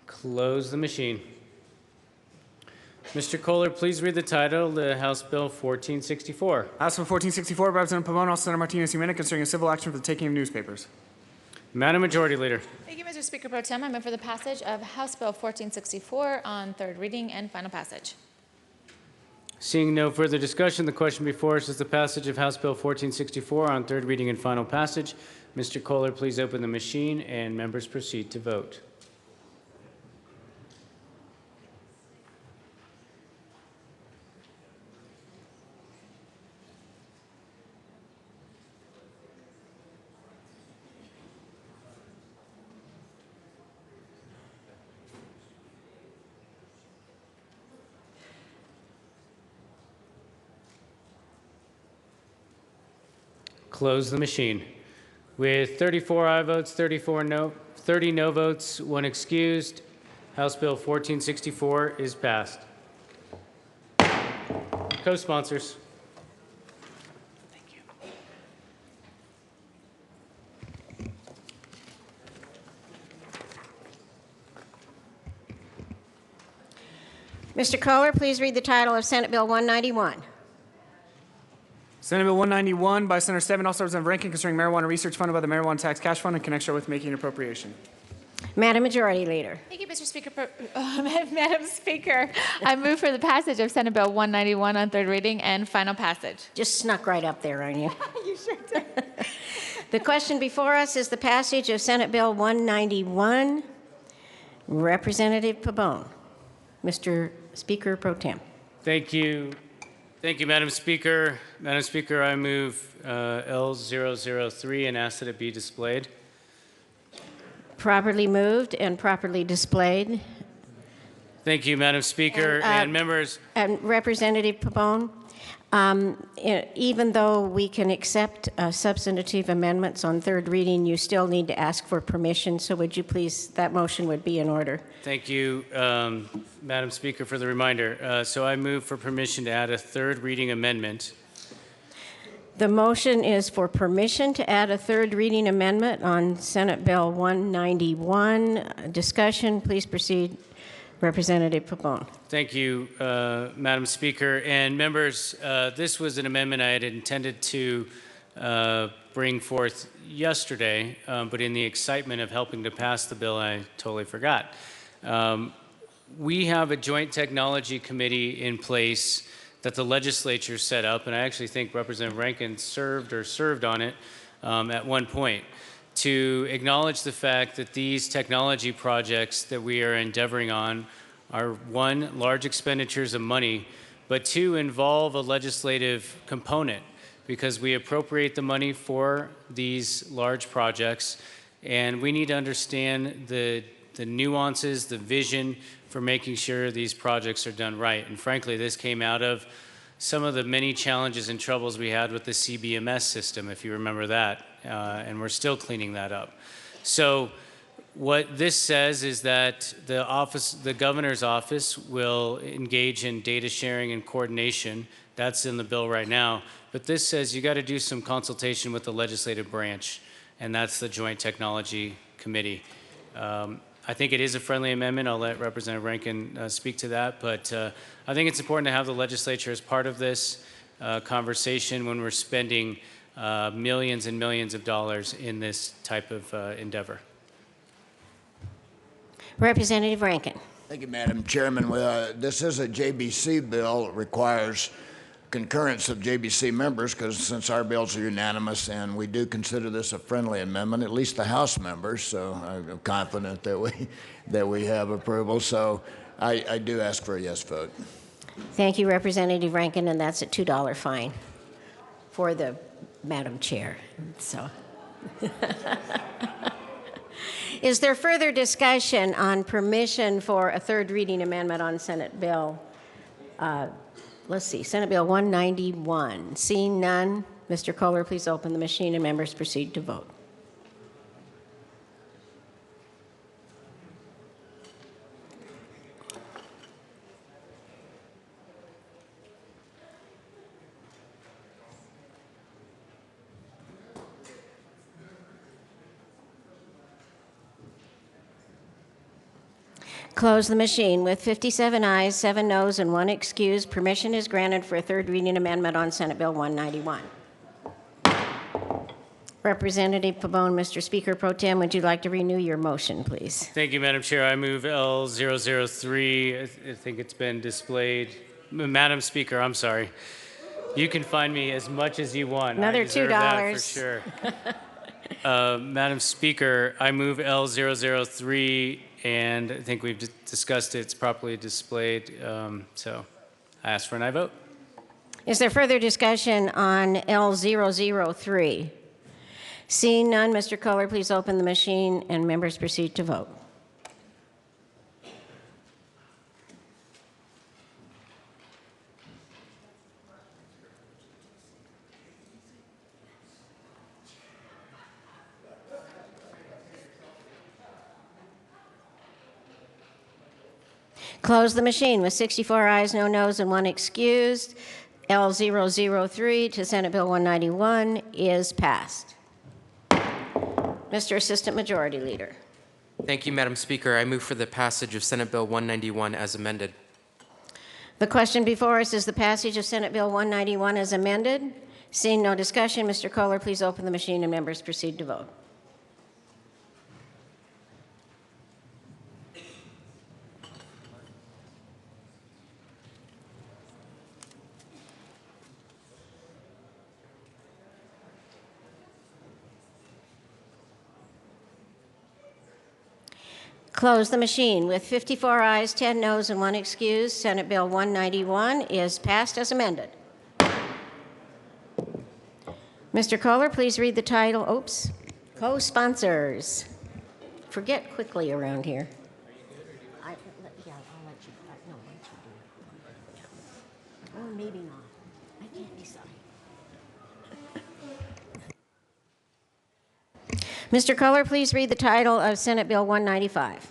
Close the machine. Mr. Kohler, please read the title of the House Bill 1464. House Bill 1464, Representative Pabon, also Senator Martinez Humana, concerning a civil action for the taking of newspapers. Madam Majority Leader. Thank you, Mr. Speaker Pro Tem. I move for the passage of House Bill 1464 on third reading and final passage. Seeing no further discussion, the question before us is the passage of House Bill 1464 on third reading and final passage. Mr. Kohler, please open the machine and members proceed to vote. Close the machine. With 34 aye votes, 30 no votes, 1 excused, House Bill 1464 is passed. Co-sponsors. Mr. Kohler, please read the title of Senate Bill 191. Senate Bill 191 by Senator Stebbins, also Representative Rankin, concerning marijuana research funded by the Marijuana Tax Cash Fund in connection with making an appropriation. Madam Majority Leader. Thank you, Mr. Speaker. Madam Speaker, I move for the passage of Senate Bill 191 on third reading and final passage. Just snuck right up there, aren't you? You sure did. The question before us is the passage of Senate Bill 191. Representative Pabon. Mr. Speaker Pro Tem. Thank you. Thank you, Madam Speaker. Madam Speaker, I move L003 and ask that it be displayed. Properly moved and properly displayed. Thank you, Madam Speaker and members. And Representative Pabon, even though we can accept substantive amendments on third reading, you still need to ask for permission. So would you please, that motion would be in order. Thank you, Madam Speaker, for the reminder. So I move for permission to add a third reading amendment. The motion is for permission to add a third reading amendment on Senate Bill 191. Discussion, please proceed. Representative Pabon. Thank you, Madam Speaker. And members, this was an amendment I had intended to bring forth yesterday, but in the excitement of helping to pass the bill, I totally forgot. We have a joint technology committee in place that the legislature set up, and I actually think Representative Rankin served on it at one point, to acknowledge the fact that these technology projects that we are endeavoring on are, one, large expenditures of money, but two, involve a legislative component because we appropriate the money for these large projects, and we need to understand the nuances, the vision for making sure these projects are done right. And frankly, this came out of some of the many challenges and troubles we had with the CBMS system, if you remember that, and we're still cleaning that up. So what this says is that the governor's office will engage in data sharing and coordination. That's in the bill right now. But this says you got to do some consultation with the legislative branch, and that's the Joint Technology Committee. I think it is a friendly amendment. I'll let Representative Rankin speak to that. But I think it's important to have the legislature as part of this conversation when we're spending millions and millions of dollars in this type of endeavor. Representative Rankin. Thank you, Madam Chairman. This is a JBC bill. It requires concurrence of JBC members because since our bills are unanimous, and we do consider this a friendly amendment, at least the House members, so I'm confident that we have approval. So I do ask for a yes vote. Thank you, Representative Rankin, and that's a $2 fine for the Madam Chair. So, is there further discussion on permission for a third reading amendment on Senate Bill? Let's see, Senate Bill 191. Seeing none, Mr. Kohler, please open the machine and members proceed to vote. Close the machine. With 57 ayes, 7 noes, and 1 excuse, permission is granted for a third reading amendment on Senate Bill 191. Representative Pabon, Mr. Speaker Pro Tem, would you like to renew your motion, please? Thank you, Madam Chair. I move L003. I think it's been displayed. Madam Speaker, I'm sorry. You can find me as much as you want. Another I deserve that $2. for sure. Madam Speaker, I move L003, and I think we've discussed it. It's properly displayed. So I ask for an aye vote. Is there further discussion on L003? Seeing none, Mr. Kohler, please open the machine and members proceed to vote. Close the machine. With 64 ayes, no noes, and 1 excused, L003 to Senate Bill 191 is passed. Mr. Assistant Majority Leader. Thank you, Madam Speaker. I move for the passage of Senate Bill 191 as amended. The question before us is the passage of Senate Bill 191 as amended. Seeing no discussion, Mr. Kohler, please open the machine and members proceed to vote. Close the machine. With 54 ayes, 10 noes, and 1 excused, Senate Bill 191 is passed as amended. Mr. Kohler, please read the title. Oops. Co-sponsors. Forget quickly around here. I'll let you. No, why don't you do it? Or maybe not. I can't decide. Mr. Kohler, please read the title of Senate Bill 195.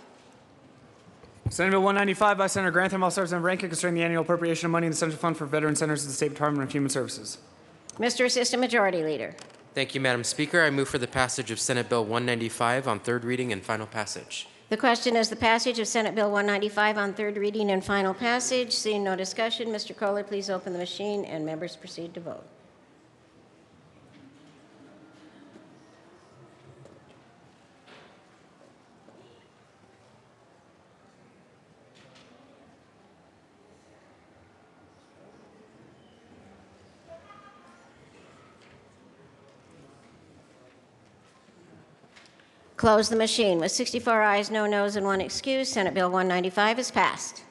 Senate Bill 195 by Senator Grantham, all Representative Rankin, concerning the annual appropriation of money in the Central Fund for Veteran Centers of the State Department of Human Services. Mr. Assistant Majority Leader. Thank you, Madam Speaker. I move for the passage of Senate Bill 195 on third reading and final passage. The question is the passage of Senate Bill 195 on third reading and final passage. Seeing no discussion, Mr. Kohler, please open the machine and members proceed to vote. Close the machine. With 64 ayes, no noes, and 1 excused, Senate Bill 195 is passed.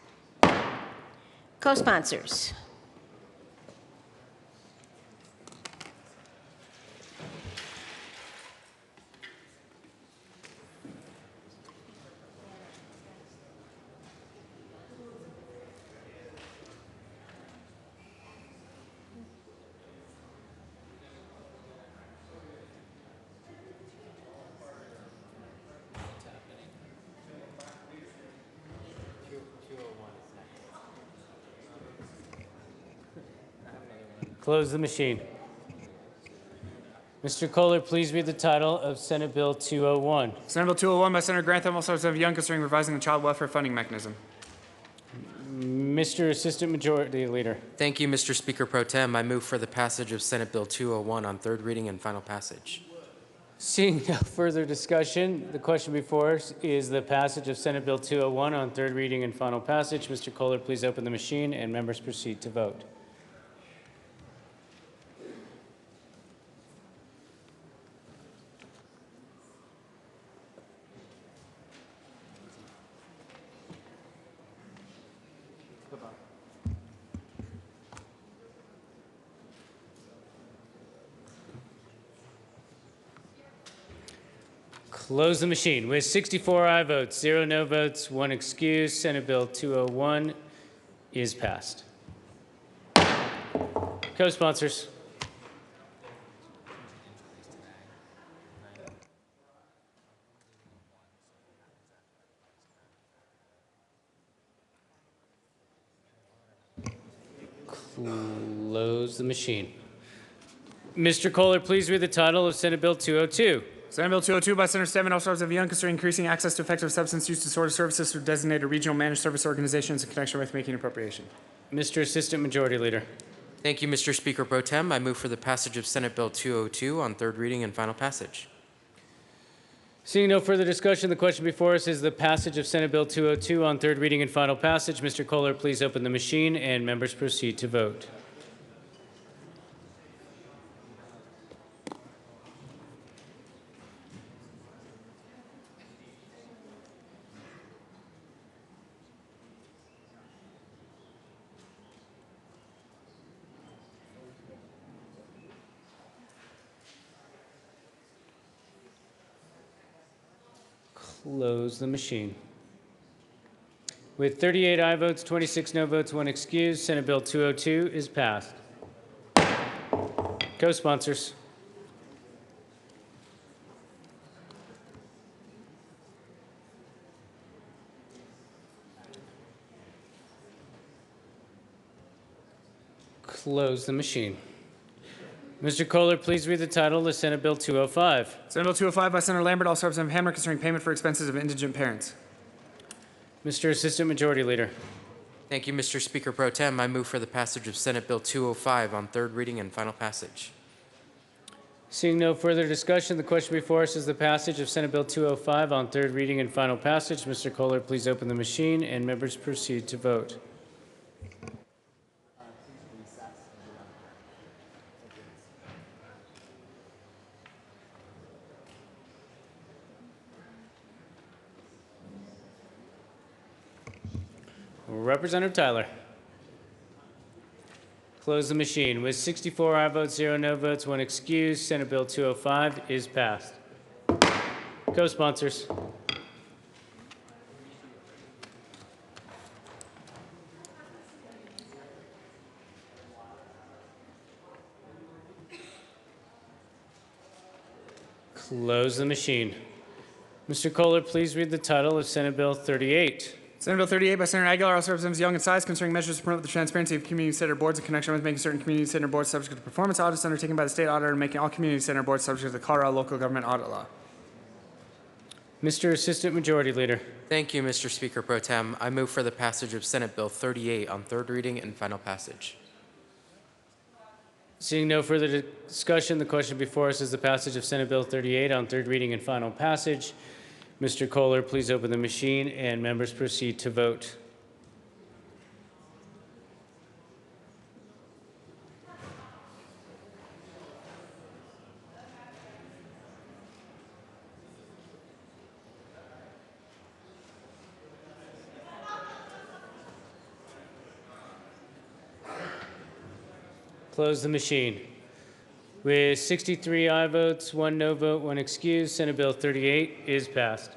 Co-sponsors. Close the machine. Mr. Kohler, please read the title of Senate Bill 201. Senate Bill 201 by Senator Grantham, also Representative Young, concerning revising the child welfare funding mechanism. Mr. Assistant Majority Leader. Thank you, Mr. Speaker Pro Tem. I move for the passage of Senate Bill 201 on third reading and final passage. Seeing no further discussion, the question before us is the passage of Senate Bill 201 on third reading and final passage. Mr. Kohler, please open the machine and members proceed to vote. Close the machine. With 64 aye votes, 0 no votes, 1 excused, Senate Bill 201 is passed. Co-sponsors. Close the machine. Mr. Kohler, please read the title of Senate Bill 202. Senate Bill 202 by Senator Stammen, all stars of young, concerning increasing access to effective substance use disorder services through designated regional managed service organizations in connection with making appropriation. Mr. Assistant Majority Leader. Thank you, Mr. Speaker Pro Tem. I move for the passage of Senate Bill 202 on third reading and final passage. Seeing no further discussion, the question before us is the passage of Senate Bill 202 on third reading and final passage. Mr. Kohler, please open the machine and members proceed to vote. Close the machine. With 38 aye votes, 26 no votes, 1 excused, Senate Bill 202 is passed. Co-sponsors. Close the machine. Mr. Kohler, please read the title of Senate Bill 205. Senate Bill 205 by Senator Lambert, also Representative Hammer, concerning payment for expenses of indigent parents. Mr. Assistant Majority Leader. Thank you, Mr. Speaker Pro Tem. I move for the passage of Senate Bill 205 on third reading and final passage. Seeing no further discussion, the question before us is the passage of Senate Bill 205 on third reading and final passage. Mr. Kohler, please open the machine and members proceed to vote. Representative Tyler. Close the machine. With 64 aye votes, 0 no votes, 1 excused, Senate Bill 205 is passed. Co-sponsors. Close the machine. Mr. Kohler, please read the title of Senate Bill 38. Senate Bill 38 by Senator Aguilar, also Representatives Young and Size, concerning measures to promote the transparency of community center boards in connection with making certain community center boards subject to performance audits undertaken by the state auditor and making all community center boards subject to the Colorado Local Government Audit Law. Mr. Assistant Majority Leader. Thank you, Mr. Speaker Pro Tem. I move for the passage of Senate Bill 38 on third reading and final passage. Seeing no further discussion, the question before us is the passage of Senate Bill 38 on third reading and final passage. Mr. Kohler, please open the machine and members proceed to vote. Close the machine. With 63 aye votes, 1 no vote, 1 excused, Senate Bill 38 is passed.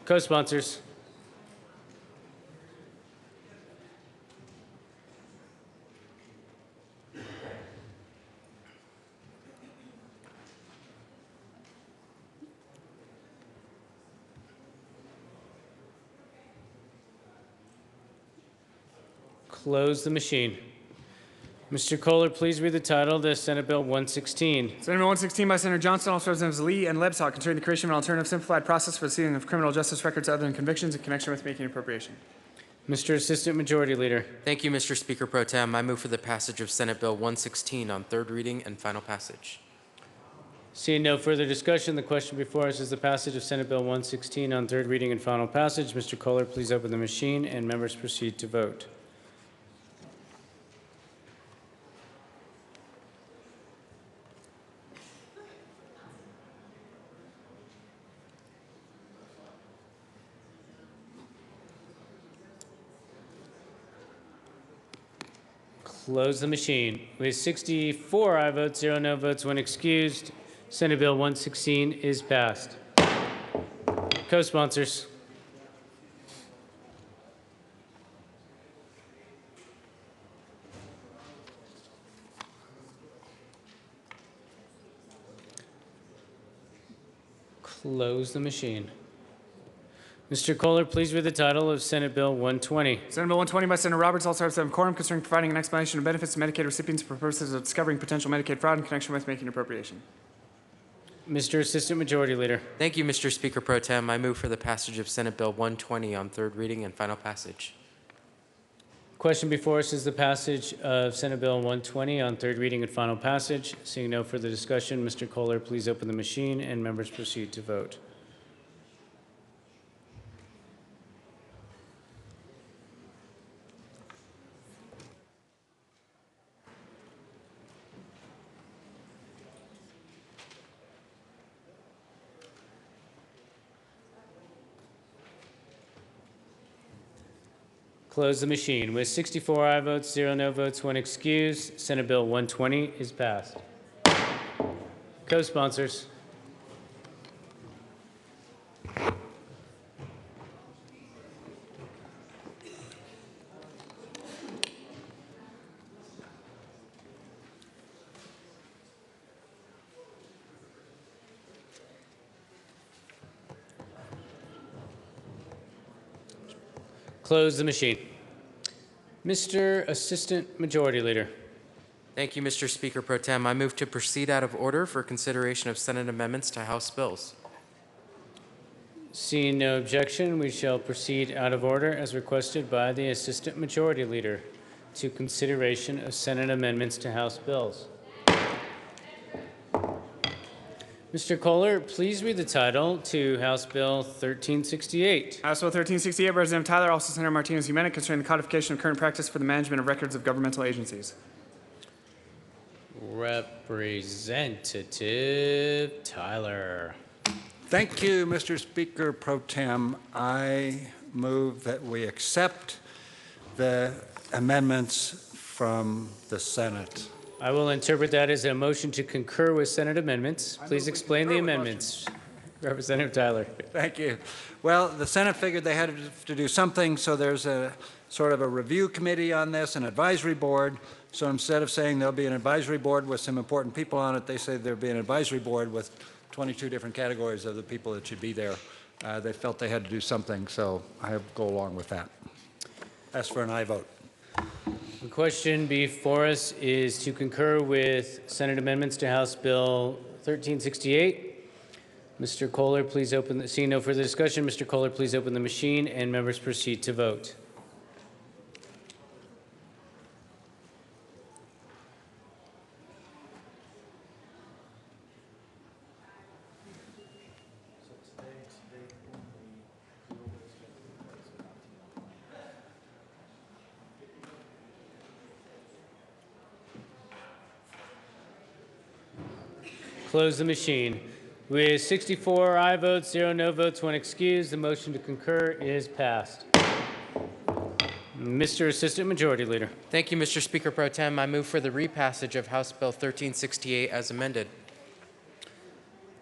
Co-sponsors. Close the machine. Mr. Kohler, please read the title of the Senate Bill 116. Senate Bill 116 by Senator Johnston, also Representatives Lee and Lebsaw, concerning the creation of an alternative simplified process for the sealing of criminal justice records other than convictions in connection with making appropriation. Mr. Assistant Majority Leader. Thank you, Mr. Speaker Pro Tem. I move for the passage of Senate Bill 116 on third reading and final passage. Seeing no further discussion, the question before us is the passage of Senate Bill 116 on third reading and final passage. Mr. Kohler, please open the machine and members proceed to vote. Close the machine. With 64 aye votes, 0 no votes, 1 excused, Senate Bill 116 is passed. Co-sponsors. Close the machine. Mr. Kohler, please read the title of Senate Bill 120. Senate Bill 120 by Senator Roberts, also have 7 quorum, concerning providing an explanation of benefits to Medicaid recipients for purposes of discovering potential Medicaid fraud in connection with making appropriation. Mr. Assistant Majority Leader. Thank you, Mr. Speaker Pro Tem. I move for the passage of Senate Bill 120 on third reading and final passage. Question before us is the passage of Senate Bill 120 on third reading and final passage. Seeing no further discussion, Mr. Kohler, please open the machine and members proceed to vote. Close the machine. With 64 aye votes, 0 no votes, 1 excused, Senate Bill 120 is passed. Co-sponsors. Close the machine. Mr. Assistant Majority Leader. Thank you, Mr. Speaker Pro Tem. I move to proceed out of order for consideration of Senate amendments to House bills. Seeing no objection, we shall proceed out of order as requested by the Assistant Majority Leader to consideration of Senate amendments to House bills. Mr. Kohler, please read the title to House Bill 1368. House Bill 1368, Representative Tyler, also Senator Martinez-Jimenez, concerning the codification of current practice for the management of records of governmental agencies. Representative Tyler. Thank you, Mr. Speaker Pro Tem. I move that we accept the amendments from the Senate. I will interpret that as a motion to concur with Senate amendments. Please explain the amendments. Representative Tyler. Thank you. Well, the Senate figured they had to do something, so there's a sort of a review committee on this, an advisory board. So instead of saying there'll be an advisory board with some important people on it, they say there'll be an advisory board with 22 different categories of the people that should be there. They felt they had to do something, so I go along with that. Ask for an aye vote. The question before us is to concur with Senate amendments to House Bill 1368. Mr. Kohler, please open the, seeing no further discussion, Mr. Kohler, please open the machine and members proceed to vote. Close the machine. With 64 aye votes, 0 no votes, 1 excused, the motion to concur is passed. Mr. Assistant Majority Leader. Thank you, Mr. Speaker Pro Tem. I move for the repassage of House Bill 1368 as amended.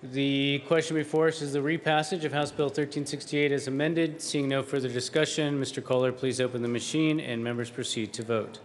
The question before us is the repassage of House Bill 1368 as amended. Seeing no further discussion, Mr. Kohler, please open the machine and members proceed to vote.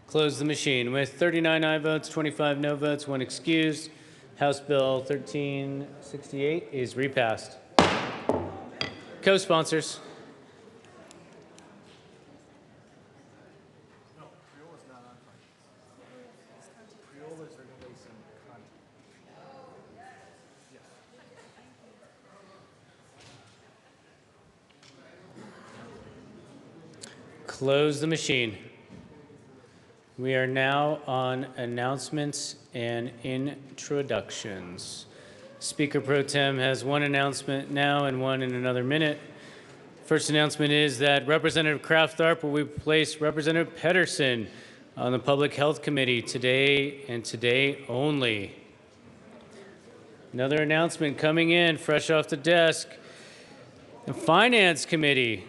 Close the machine. With 39 aye votes, 25 no votes, 1 excused, House Bill 1368 is repassed. Co-sponsors. Close the machine. We are now on announcements and introductions. Speaker Pro Tem has one announcement now and one in another minute. First announcement is that Representative Kraft-Tharp will replace Representative Pedersen on the Public Health Committee today and today only. Another announcement coming in fresh off the desk. The Finance Committee,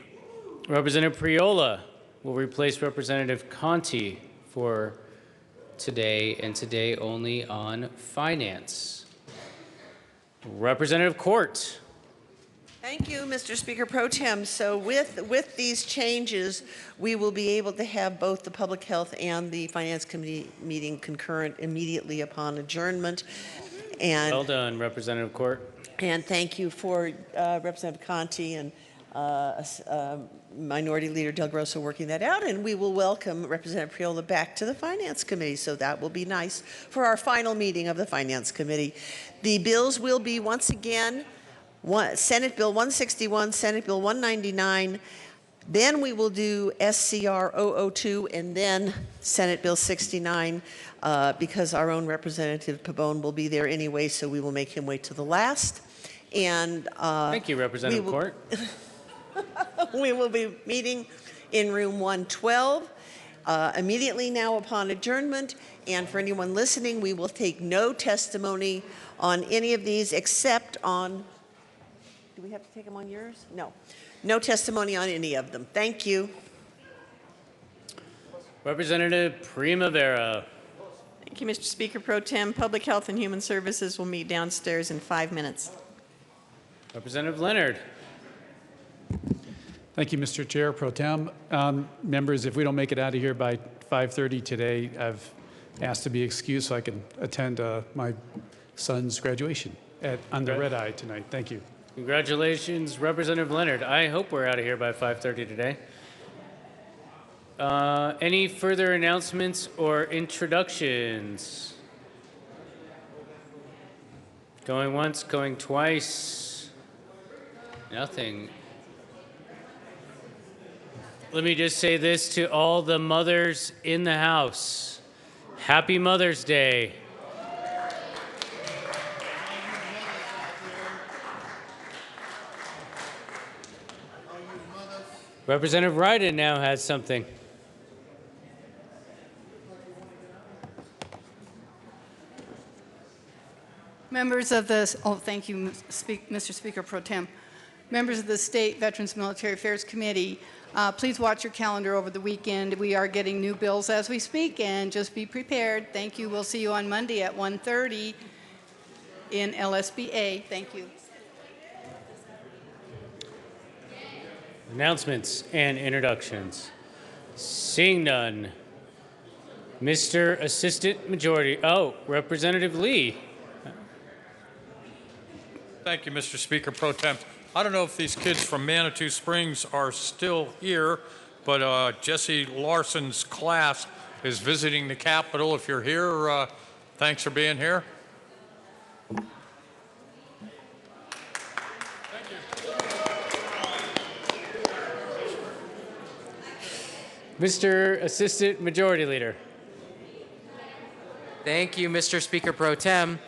Representative Priola will replace Representative Conti for today and today only on finance. Representative Court. Thank you, Mr. Speaker Pro Tem. So with these changes, we will be able to have both the Public Health and the Finance Committee meeting concurrent immediately upon adjournment. And Well done, Representative Court. And thank you for Representative Conti and Minority Leader Del Grosso working that out, and we will welcome Representative Priola back to the Finance Committee, so that will be nice for our final meeting of the Finance Committee. The bills will be, once again, Senate Bill 161, Senate Bill 199, then we will do SCR 002, and then Senate Bill 69, because our own Representative Pabon will be there anyway, so we will make him wait to the last. And thank you, Representative Court. We will be meeting in room 112 immediately now upon adjournment. And for anyone listening, we will take no testimony on any of these except on, do we have to take them on yours? No. No testimony on any of them. Thank you. Representative Primavera. Thank you, Mr. Speaker Pro Tem. Public Health and Human Services will meet downstairs in 5 minutes. Representative Leonard. Thank you, Mr. Chair Pro Tem. Members, if we don't make it out of here by 5:30 today, I've asked to be excused so I can attend my son's graduation on the red eye tonight. Thank you. Congratulations, Representative Leonard. I hope we're out of here by 5:30 today. Any further announcements or introductions? Going once, going twice. Nothing. Let me just say this to all the mothers in the house. Happy Mother's Day. Representative Ryden now has something. Members of the, thank you, Mr. Speaker Pro Tem. Members of the State Veterans Military Affairs Committee, please watch your calendar over the weekend. We are getting new bills as we speak, and just be prepared. Thank you. We'll see you on Monday at 1:30 in LSBA. Thank you. Announcements and introductions. Seeing none. Mr. Assistant Majority, Representative Lee. Thank you, Mr. Speaker Pro Tem. I don't know if these kids from Manitou Springs are still here, but Jesse Larson's class is visiting the Capitol. If you're here, thanks for being here. Mr. Assistant Majority Leader. Thank you, Mr. Speaker Pro Tem.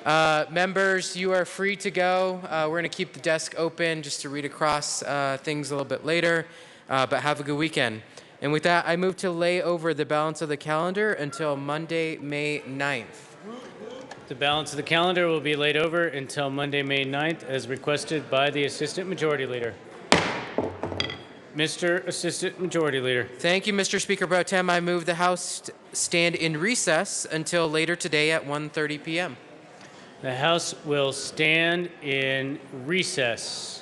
Members, you are free to go. We're going to keep the desk open just to read across things a little bit later, but have a good weekend. And with that, I move to lay over the balance of the calendar until Monday, May 9th. The balance of the calendar will be laid over until Monday, May 9th, as requested by the Assistant Majority Leader. Mr. Assistant Majority Leader. Thank you, Mr. Speaker Pro Tem. I move the House stand in recess until later today at 1:30 p.m. The House will stand in recess.